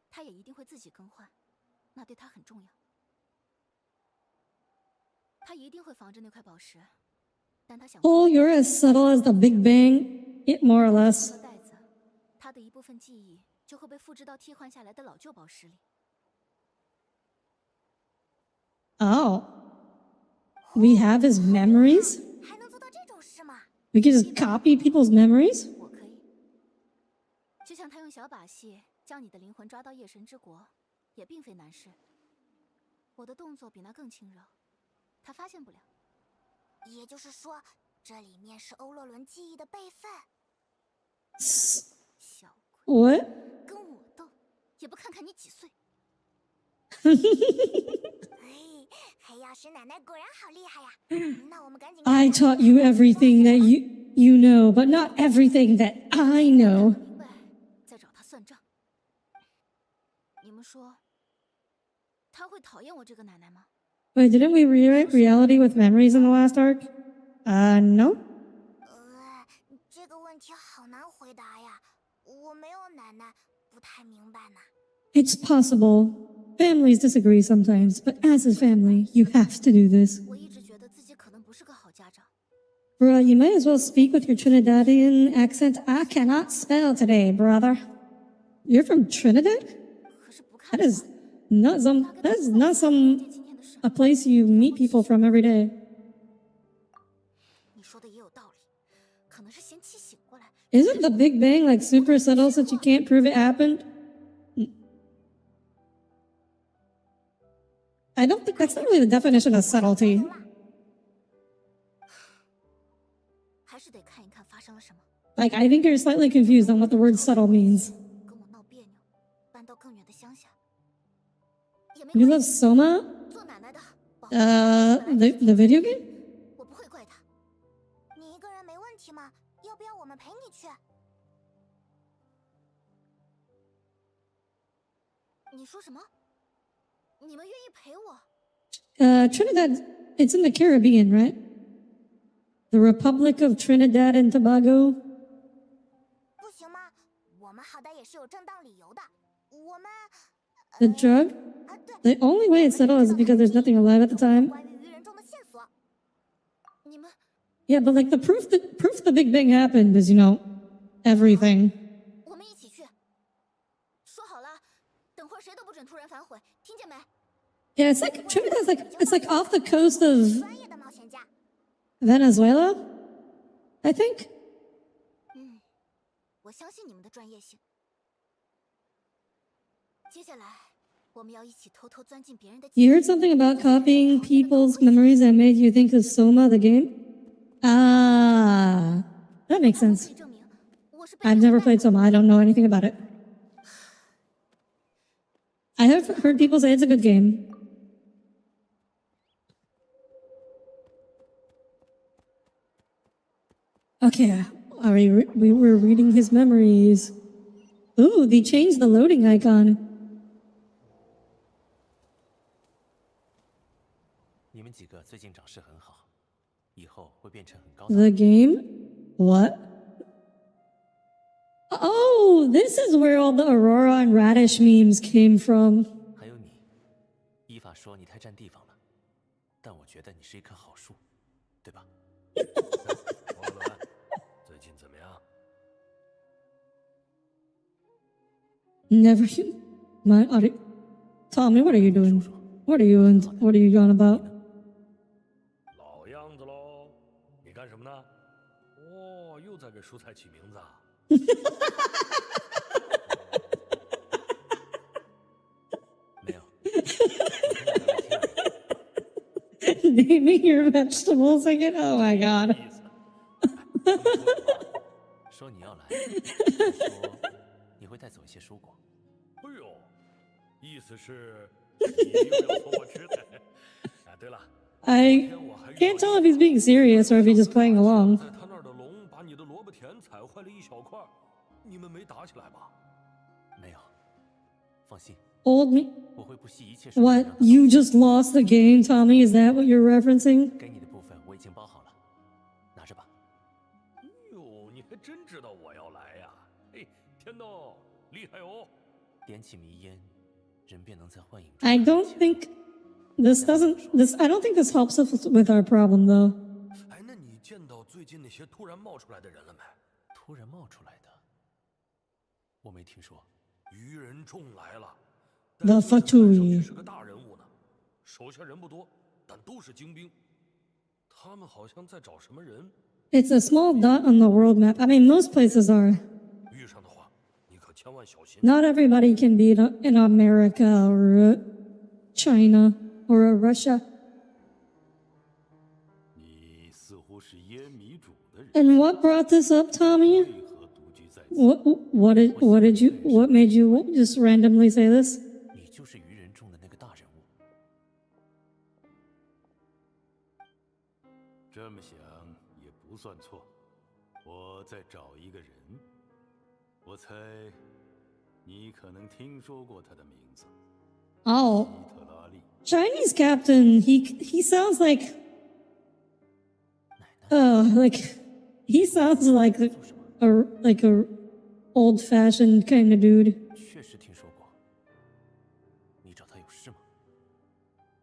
他也一定会自己更换，那对他很重要。他一定会防着那块宝石，但他想。Oh, you're as subtle as the Big Bang, more or less. 袋子，他的一部分记忆就会被复制到替换下来的老旧宝石里。Oh, we have his memories. 还能做到这种事吗？ We can just copy people's memories? 我可以，就像他用小把戏将你的灵魂抓到夜神之国，也并非难事。我的动作比那更轻柔，他发现不了。也就是说，这里面是欧洛伦记忆的备份。小鬼 What? 跟我斗，也不看看你几岁。哎，黑曜石奶奶果然好厉害呀！那我们赶紧。I taught you everything that you know, but not everything that I know. 明白，再找他算账。你们说，他会讨厌我这个奶奶吗？ Wait, didn't we rewrite reality with memories in the last arc? No. 这个问题好难回答呀，我没有奶奶，不太明白呢。It's possible. Families disagree sometimes, but as a family, you have to do this. 我一直觉得自己可能不是个好家长。 Bruh, you might as well speak with your Trinidadian accent. I cannot spell today, brother. You're from Trinidad? 可是不看 That is not a place you meet people from every day. 你说的也有道理，可能是嫌气醒过来。 Isn't the Big Bang like super subtle since you can't prove it happened? I don't think that's not really the definition of subtlety. 还是得看一看发生了什么。 Like, I think you're slightly confused on what the word subtle means. 跟我闹别扭，搬到更远的乡下。也没 You 关 love 系， Soma? 做奶奶的，保护 The video game? 我不会怪他。你一个人没问题吗？要不要我们陪你去？你说什么？你们愿意陪我？ Trinidad, it's in the Caribbean, right? The Republic of Trinidad and Tobago? 不行吗？我们好歹也是有正当理由的。我们 The drug? 啊，对， The only way it's subtle is because there's nothing alive at the time. 关于愚人中的线索。你们 Yeah, but like the proof the Big Bang happened is, everything. 我们一起去。说好了，等会儿谁都不准突然反悔，听见没？ Yeah, it's like Trinidad's it's like off the coast of 专业的冒险家。 Venezuela, I think. 我相信你们的专业性。接下来，我们要一起偷偷钻进别人的。 You heard something about copying people's memories that made you think of Soma the game? Ah, that makes sense. 证明我是被 I've never played Soma. I don't know anything about it. I have heard people say it's a good game. Okay, we were reading his memories. Ooh, they changed the loading icon. 你们几个最近长势很好，以后会变成很高。 The game? What? Oh, this is where all the Aurora and Radish memes came from. 还有你，伊法说你太占地方了，但我觉得你是一棵好树，对吧？华伦，最近怎么样？ Never. Tommy, what are you doing? What are you on about? 老样子喽。你干什么呢？哦，又在给蔬菜起名字啊？没有。 Naming your vegetables again? Oh my god. 说你要来，说你会带走一些蔬果。哎呦，意思是你又要送我吃的。啊，对了， I can't tell if he's being serious or if he's just playing along. 在他那儿的龙把你的萝卜田踩坏了一小块，你们没打起来吧？没有，放心， Old me? 我会不惜一切手段 What? 让他 You just lost the game, Tommy? Is that what you're referencing? 给你的部分我已经包好了，拿着吧。哎呦，你还真知道我要来呀！嘿，天道厉害哦！点起迷烟，人便能在幻影中。 I don't think I don't think this helps us with our problem though. 哎，那你见到最近那些突然冒出来的人了没？突然冒出来的，我没听说。愚人众来了。 The 但 Fatui 是个大人物呢，手下人不多，但都是精兵。他们好像在找什么人。 It's a small dot on the world map. I mean, most places are. 遇上的话，你可千万小心。 Not everybody can be in America or China or Russia. 你似乎是耶迷主的人， And what brought this up, Tommy? 为何独居在 what made you just randomly say this? 你就是愚人中的那个大人物。这么想也不算错。我在找一个人，我猜你可能听说过他的名字。 Oh, 希特拉利。 Chinese captain. He sounds like he sounds like a old-fashioned kind of dude. 确实听说过。你找他有事吗？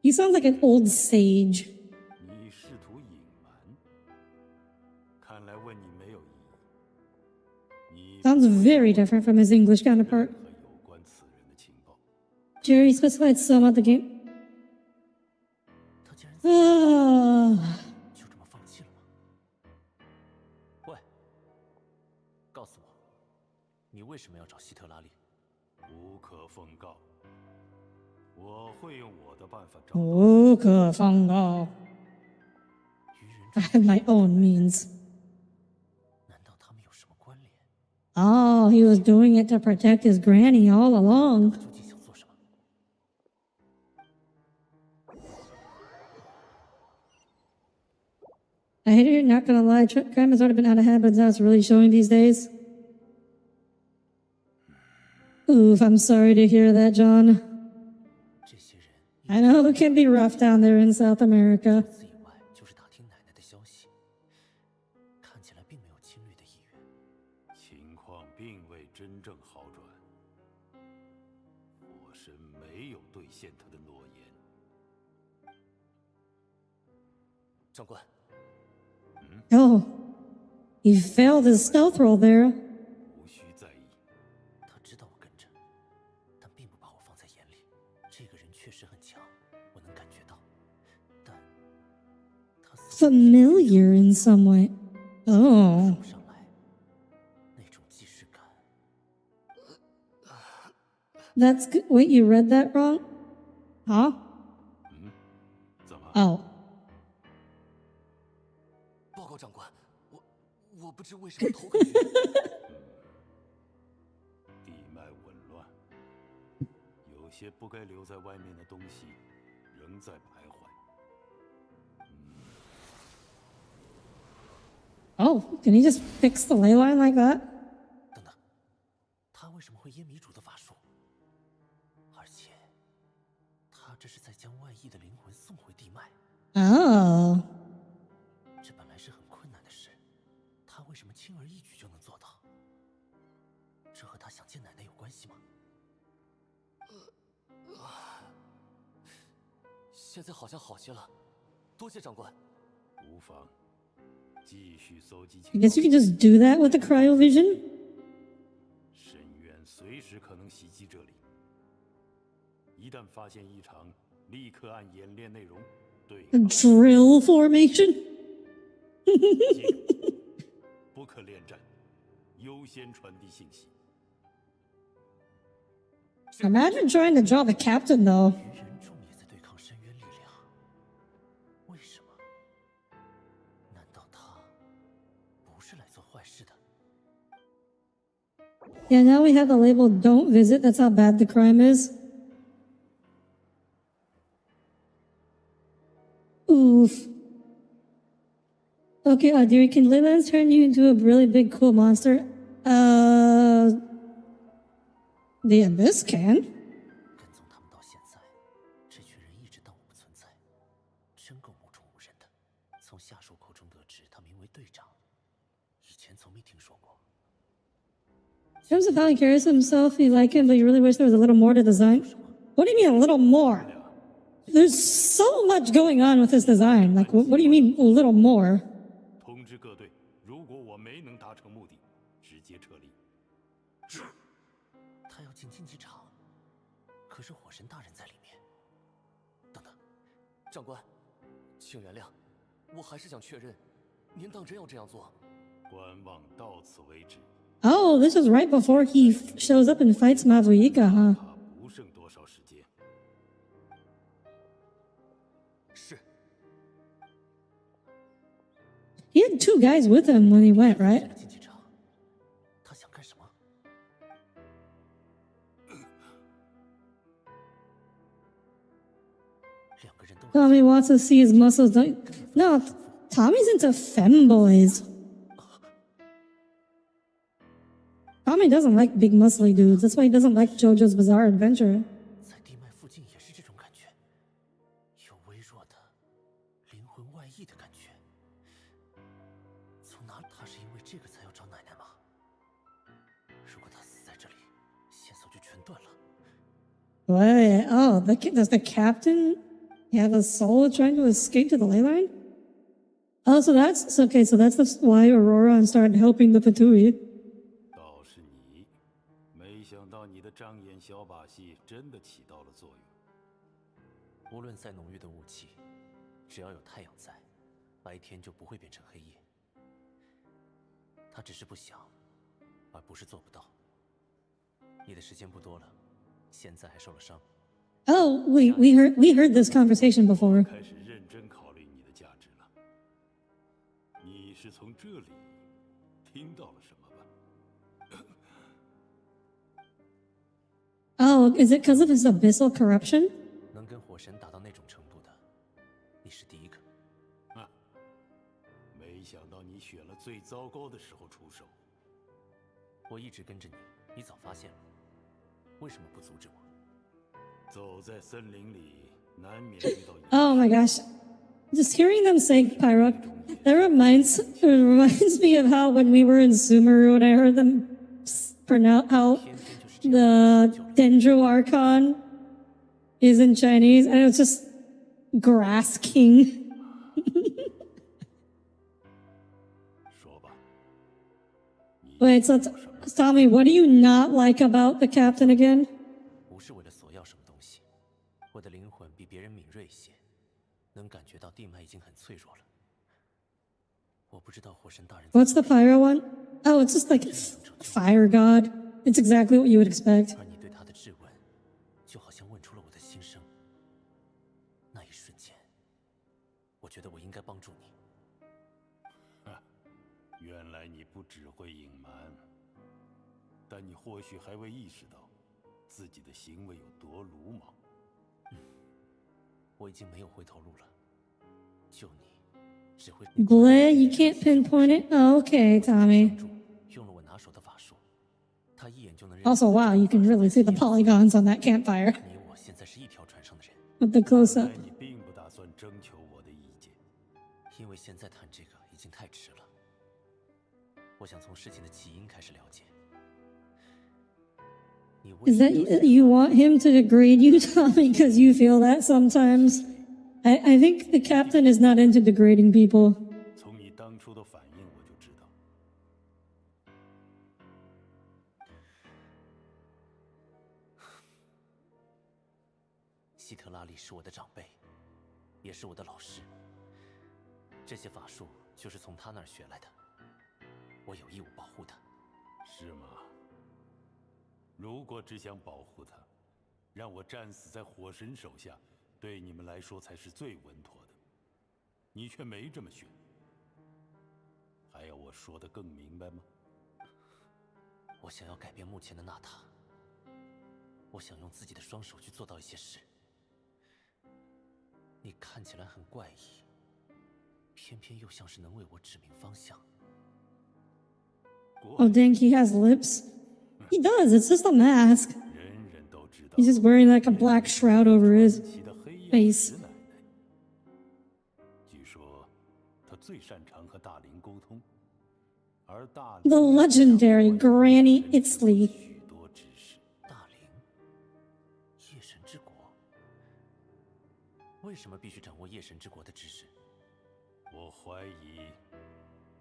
He sounds like an old sage. 你试图隐瞒，看来问你没有意义。 Sounds very different from his English counterpart. 和有关此人的情报。 Jerry specified some of the game. 他竟然 Ah. 就这么放弃了吗？喂，告诉我，你为什么要找希特拉里？无可奉告。我会用我的办法找。不可奉告。愚人 I have my own means. 难道他们有什么关联？ Oh, he was doing it to protect his granny all along. 究竟想做什么？ I hate it, not gonna lie. Crime has already been out of hand, but now it's really showing these days. Oof, I'm sorry to hear that, John. 这些人 I know it can be rough down there in South America. 除此以外就是打听奶奶的消息，看起来并没有侵略的意愿。情况并未真正好转。火神没有兑现他的诺言。长官， Oh, he failed his stealth roll there. 无需在意。他知道我跟着，但并不把我放在眼里。这个人确实很强，我能感觉到，但他似乎 Familiar in some way. Oh. 说不上来那种既视感。 That's good. Wait, you read that wrong? Huh? 怎么？ Oh. 报告长官，我不知为什么头很晕。地脉紊乱，有些不该留在外面的东西仍在徘徊。 Oh, can he just fix the ley line like that? 等等，他为什么会耶米主的法术？而且，他这是在将外溢的灵魂送回地脉。 Oh. 这本来是很困难的事，他为什么轻而易举就能做到？这和他想见奶奶有关系吗？现在好像好些了，多谢长官。无妨，继续搜集 I 情 guess you 报。 can just do that with the cryovision. 深渊随时可能袭击这里，一旦发现异常，立刻按演练内容对 A drill formation. 记住，不可恋战，优先传递信息。 Imagine trying to draw the captain, though. 愚人众也在对抗深渊力量，为什么？难道他不是来做坏事的？ Yeah, now we have the label "Don't visit." That's how bad the crime is. Oof. Okay, Audire, can Leylands turn you into a really big, cool monster? The Abyss can. 跟踪他们到现在，这群人一直当我不存在，真够目中无人的。从下属口中得知，他名为队长，以前从没听说过。 In terms of how he carries himself, you like him, but you really wish there was a little more to design. What do you mean a little more? There's so much going on with this design. Like, what do you mean a little more? 通知各队，如果我没能达成目的，直接撤离。是。 他要进竞技场，可是火神大人在里面。等等，长官，请原谅，我还是想确认，您当真要这样做？观望到此为止。 Oh, this was right before he shows up and fights Mavuika, huh? 他不剩多少时间。是。 He had two guys with him when he went, right? 进竞技场，他想干什么？ Tommy wants to see his muscles. No, Tommy's into femboys. Tommy doesn't like big muscly dudes. That's why he doesn't like JoJo's Bizarre Adventure. 在地脉附近也是这种感觉，有微弱的灵魂外溢的感觉。从哪？他是因为这个才要找奶奶吗？如果他死在这里，线索就全断了。Wait, oh, does the captain have a soul trying to escape to the ley line? Oh, so that's okay. So that's why Aurora started helping the Patui. 倒是你，没想到你的障眼小把戏真的起到了作用。无论再浓郁的雾气，只要有太阳在，白天就不会变成黑夜。他只是不想，而不是做不到。你的时间不多了，现在还受了伤。Oh, we heard this conversation before. 开始认真考虑你的价值了。你是从这里听到了什么吧？ Oh, is it because of his abyssal corruption? 能跟火神打到那种程度的，你是第一个。没想到你选了最糟糕的时候出手。我一直跟着你，你早发现了，为什么不阻止我？ 走在森林里，难免遇到。 Oh my gosh. Just hearing them say Pyrock, that reminds me of how when we were in Sumeru and I heard them pronounce how the Dendro Archon is in Chinese, and it was just Grass King. 说吧。 Wait, so tell me, what do you not like about the captain again? 不是为了索要什么东西，我的灵魂比别人敏锐一些，能感觉到地脉已经很脆弱了。我不知道火神大人。 What's the pyro one? Oh, it's just like fire god. It's exactly what you would expect. 而你对他的质问，就好像问出了我的心声。那一瞬间，我觉得我应该帮助你。原来你不只会隐瞒，但你或许还未意识到自己的行为有多鲁莽。我已经没有回头路了，救你只会。Bleh, you can't pinpoint it? Oh, okay, Tommy. 用了我拿手的法术，他一眼就能认。 Also, wow, you can really see the polygons on that campfire 你我现在是一条船上的人。 with the close-up. 你并不打算征求我的意见，因为现在谈这个已经太迟了。我想从事情的起因开始了解。 Is that you want him to degrade you, Tommy, because you feel that sometimes? I think the captain is not into degrading people. 从你当初的反应我就知道。希特拉里是我的长辈，也是我的老师。这些法术就是从他那儿学来的，我有义务保护他。是吗？如果只想保护他，让我战死在火神手下，对你们来说才是最稳妥的。你却没这么选，还要我说得更明白吗？我想要改变目前的纳塔，我想用自己的双手去做到一些事。你看起来很怪异，偏偏又像是能为我指明方向。 Oh, dang, he has lips? He does, it's just a mask. He's just wearing like a black shroud over his face. 据说他最擅长和大灵沟通，而大 The legendary Granny Itzley. 许多知识。大灵，夜神之国，为什么必须掌握夜神之国的知识？我怀疑，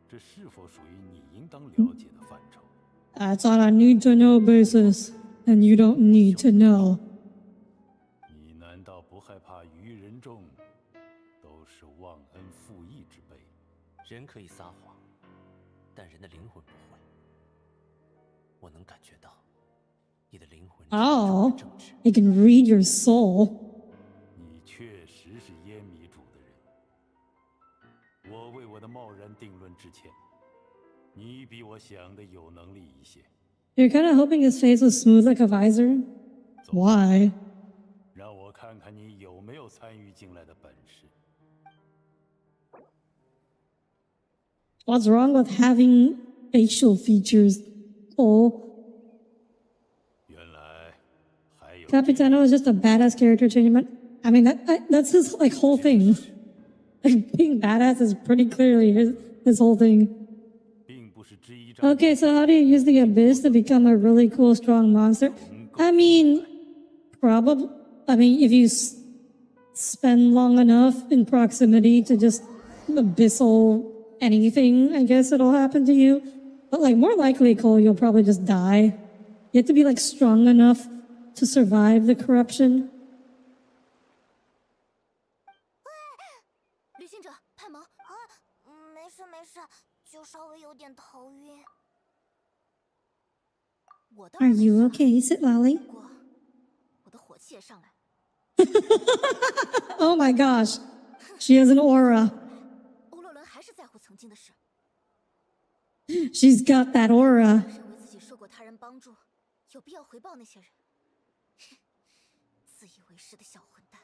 这是否属于你应当了解的范畴？ It's on a need-to-know basis, and you don't need to know. 你难道不害怕愚人众都是忘恩负义之辈？人可以撒谎，但人的灵魂不会。我能感觉到，你的灵魂 Oh, it can read your soul. 你确实是烟迷主的人。我为我的贸然定论致歉。你比我想的有能力一些。 You're kind of hoping his face was smooth like a visor? Why? 让我看看你有没有参与进来的本事。What's wrong with having facial features? Oh. 原来还有 Capitano is just a badass character change. I mean, that's his like whole thing. Like, being badass is pretty clearly his whole thing. 并不是之一战。 Okay, so how do you use the abyss to become a really cool, strong monster? I mean, probably. I mean, if you spend long enough in proximity to just abyssal anything, I guess it'll happen to you. But like, more likely, Cole, you'll probably just die. You have to be like strong enough to survive the corruption. 旅行者，派蒙啊，没事没事，就稍微有点头晕。我倒 Are 是没 you 事 okay, Sit Lolly? 不过我的火气也上来。 Oh my gosh, she has an aura. 欧洛伦还是在乎曾经的事， She's got that aura. 认为自己受过他人帮助，有必要回报那些人。自以为是的小混蛋，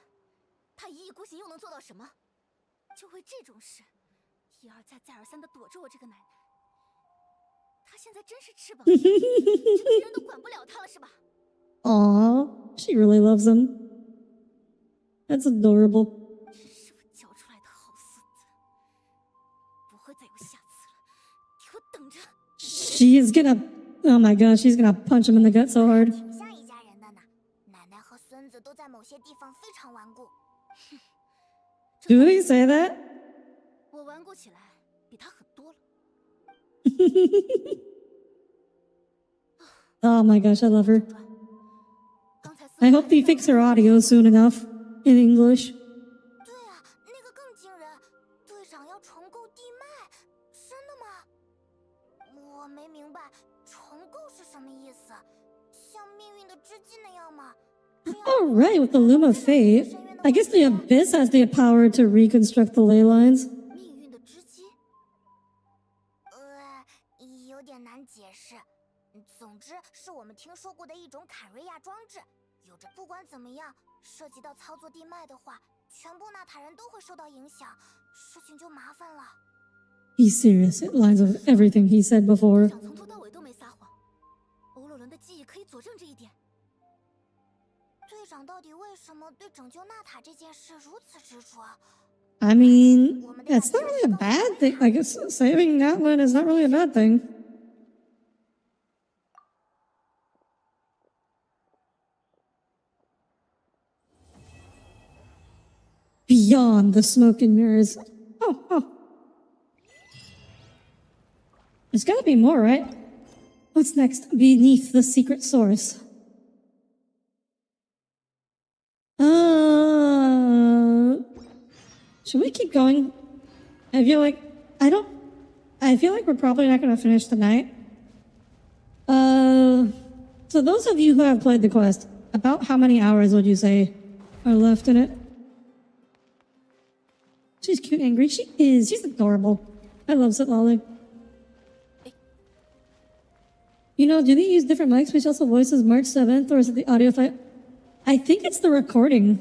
他一意孤行又能做到什么？就为这种事，一而再再而三的躲着我这个奶奶。他现在真是翅膀硬，就别人都管不了他了是吧？ Aw, she really loves him. That's adorable. 是我教出来的好孙子，不会再有下次了，给我等着！ She is gonna, oh my gosh, she's gonna punch him in the gut so hard. 挺像一家人的呢，奶奶和孙子都在某些地方非常顽固。 Do they say that? 我顽固起来比他狠多了。 Oh my gosh, I love her. 刚才 I hope they fix her audio soon enough in English. 对啊，那个更惊人，队长要重构地脉，真的吗？我没明白重构是什么意思，像命运的织机那样吗？ All right, with the Loom of Fate, I guess the Abyss has the power to reconstruct the ley lines. 命运的织机？有点难解释。总之，是我们听说过的一种坎瑞亚装置，有着不管怎么样，涉及到操作地脉的话，全部纳塔人都会受到影响，事情就麻烦了。 He's serious. It lines up with everything he said before. 长从头到尾都没撒谎，欧洛伦的记忆可以佐证这一点。队长到底为什么对拯救纳塔这件事如此执着？ I mean, it's not really a bad thing. I guess saving Natlan is not really a bad thing. Beyond the smoke and mirrors. Oh. There's gotta be more, right? What's next? Beneath the secret source. Should we keep going? I feel like we're probably not gonna finish tonight. So those of you who have played the quest, about how many hours would you say are left in it? She's cute and angry. She is. She's adorable. I love Sitlali. You know, do they use different mics which also voices March 7th, or is it the audio file? I think it's the recording.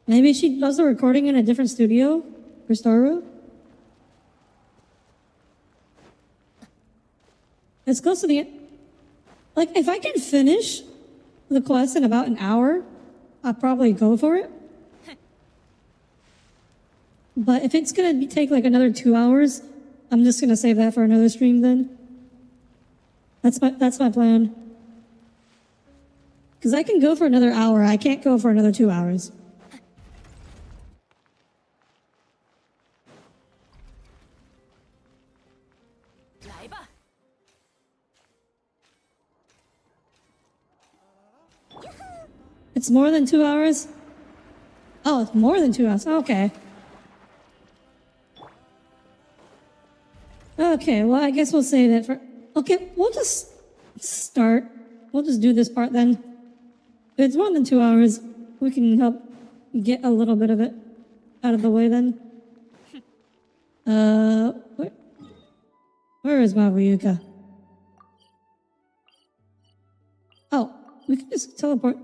Maybe she does the recording in a different studio for Starro? It's close to the end. Like, if I can finish the quest in about an hour, I'll probably go for it. But if it's gonna take like another 2 hours, I'm just gonna save that for another stream then. That's my plan. Because I can go for another hour, I can't go for another 2 hours. It's more than 2 hours? Oh, it's more than 2 hours. Okay. Okay, well, I guess we'll save it for... Okay, we'll just start. We'll just do this part then. If it's more than 2 hours, we can help get a little bit of it out of the way then. Where is Mabuyuka? Oh, We can just teleport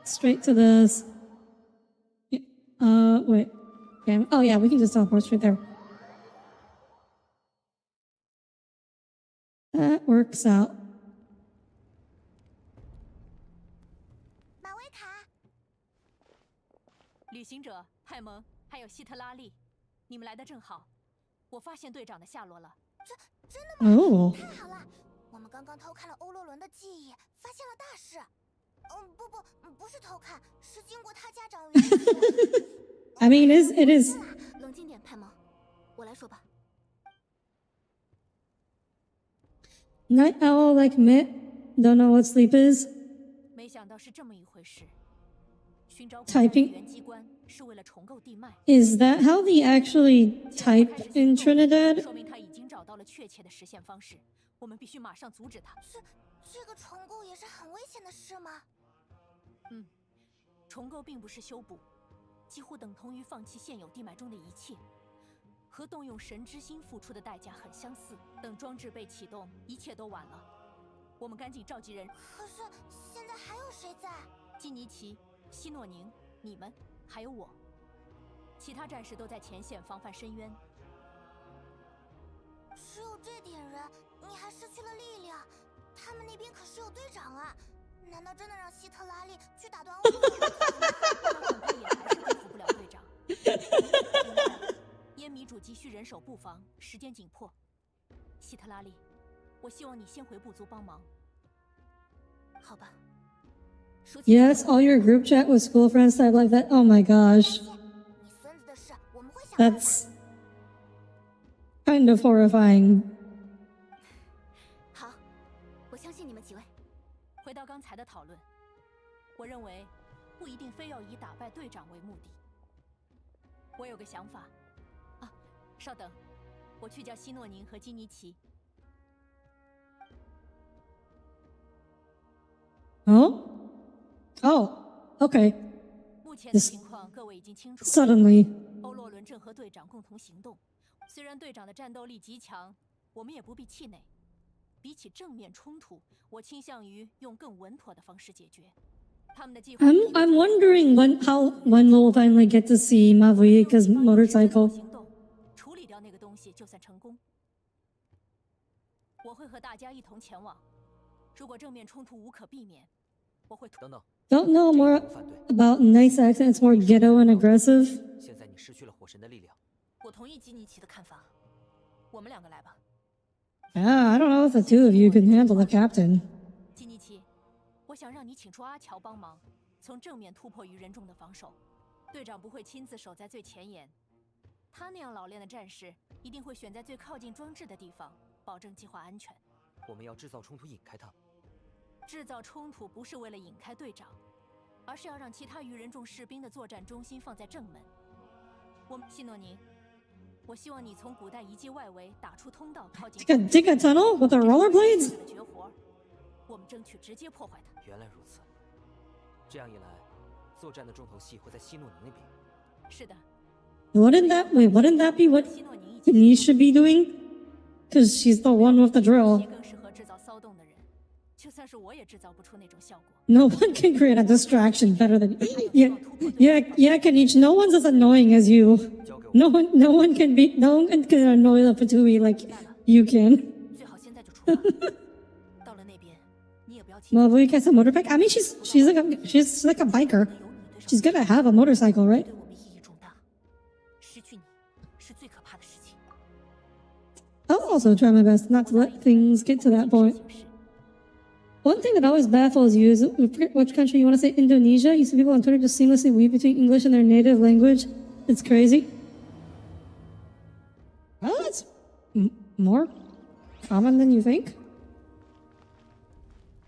straight to this. Wait. Yeah. Oh, yeah, we can just teleport straight there. That works out. 马维卡，旅行者派蒙还有希特拉利，你们来的正好。我发现队长的下落了。真的吗？哦，太好了！我们刚刚偷看了欧洛伦的记忆，发现了大事。不是偷看，是经过他家长允许。I mean, it is. 冷静点，派蒙，我来说吧。 Night owl like me, don't know what sleep is. 没想到是这么一回事。寻找 Typing 古代的原机关是为了重构地脉。 Is that how they actually type in Trinidad? 说明他已经找到了确切的实现方式。我们必须马上阻止他。这个重构也是很危险的事吗？重构并不是修补，几乎等同于放弃现有地脉中的一切。 和动用神之心付出的代价很相似。等装置被启动，一切都晚了。我们赶紧召集人。可是现在还有谁在？基尼奇、希诺宁、你们，还有我。其他战士都在前线防范深渊。只有这点人，你还失去了力量。他们那边可是有队长啊！难道真的让希特拉利去打断欧洛伦？恐怕也还是对付不了队长。烟迷主急需人手布防，时间紧迫。希特拉利，我希望你先回部族帮忙。好吧。 Yes, all your group chat with school friends type like that. Oh my gosh. That's kind of horrifying. 好，我相信你们几位。回到刚才的讨论，我认为不一定非要以打败队长为目的。我有个想法。 稍等，我去叫希诺宁和基尼奇。Oh? Oh, okay. 目前的情况各位已经清楚。Suddenly. 欧洛伦正和队长共同行动，虽然队长的战斗力极强，我们也不必气馁。比起正面冲突，我倾向于用更稳妥的方式解决。他们的计划。I'm wondering when we'll finally get to see Mavuika's motorcycle. 那个东西就算成功。我会和大家一同前往。如果正面冲突无可避免，我会等等。Don't know more about Knight's accent. It's more ghetto and aggressive. 现在你失去了火神的力量。我同意基尼奇的看法。我们两个来吧。I don't know if the two of you can handle the captain. 基尼奇，我想让你请出阿乔帮忙，从正面突破愚人众的防守。队长不会亲自守在最前沿。 他那样老练的战士一定会选在最靠近装置的地方，保证计划安全。我们要制造冲突，引开他。制造冲突不是为了引开队长，而是要让其他愚人众士兵的作战中心放在正门。希诺宁，我希望你从古代遗迹外围打出通道，靠近。Dig a tunnel with the rollerblades? 绝活，我们争取直接破坏它。原来如此，这样一来，作战的重头戏会在希诺宁那边。是的。 Wouldn't that be what Denise should be doing? Because she's the one with the drill. No one can create a distraction better than you. Yeah, Kanichi. No one's as annoying as you. No one can annoy the Fatui like you can. Mavuika has a motorbike. I mean, she's like a biker. She's gonna have a motorcycle, right? I'll also try my best not to let things get to that point. One thing that always baffles you is which country you want to say. Indonesia? You see people on Twitter just seamlessly weave between English and their native language. It's crazy. Well, that's more common than you think.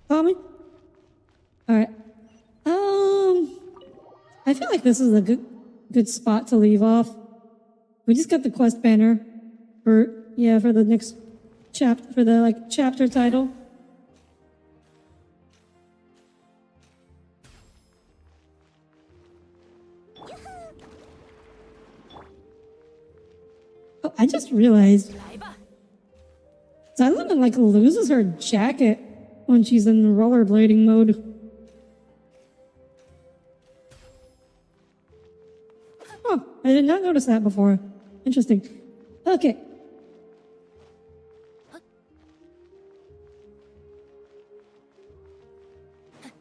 Common? Alright. I feel like this is a good spot to leave off. We just got the quest banner for the next chapter, for the chapter title. Oh, I just realized Xylemon loses her jacket when she's in rollerblading mode. Huh, I did not notice that before. Interesting. Okay.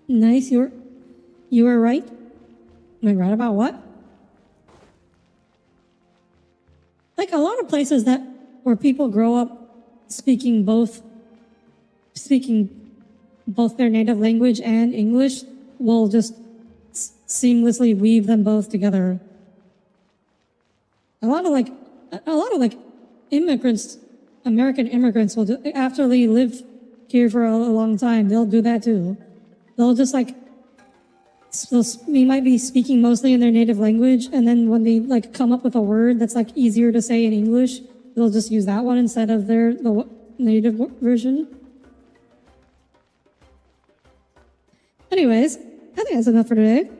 Nice, you were right. Wait, right about what? Like a lot of places where people grow up speaking both their native language and English will just seamlessly weave them both together. A lot of immigrants, American immigrants will do, after they live here for a long time, they'll do that too. They'll just we might be speaking mostly in their native language, and then when they come up with a word that's easier to say in English, they'll just use that one instead of the native version. Anyways, I think that's enough for today.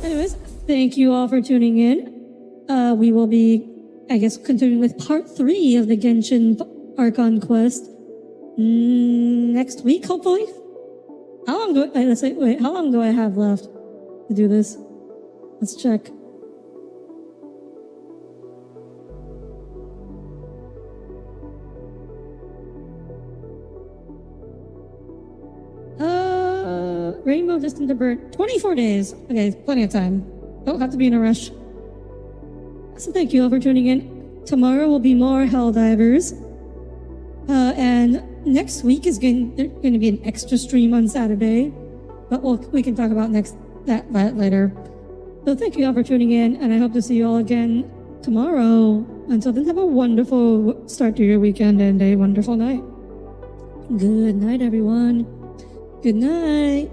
Anyways, thank you all for tuning in. We will be, I guess, continuing with part 3 of the Genshin Archon quest next week, hopefully. How long do I have left to do this? Let's check. Rainbow Distant to Bird. 24 days. Okay, plenty of time. Don't have to be in a rush. So thank you all for tuning in. Tomorrow will be more Helldivers. And next week is going to be an extra stream on Saturday. But we can talk about that later. So thank you all for tuning in, and I hope to see you all again tomorrow. Until then, have a wonderful start to your weekend and a wonderful night. Good night, everyone. Good night.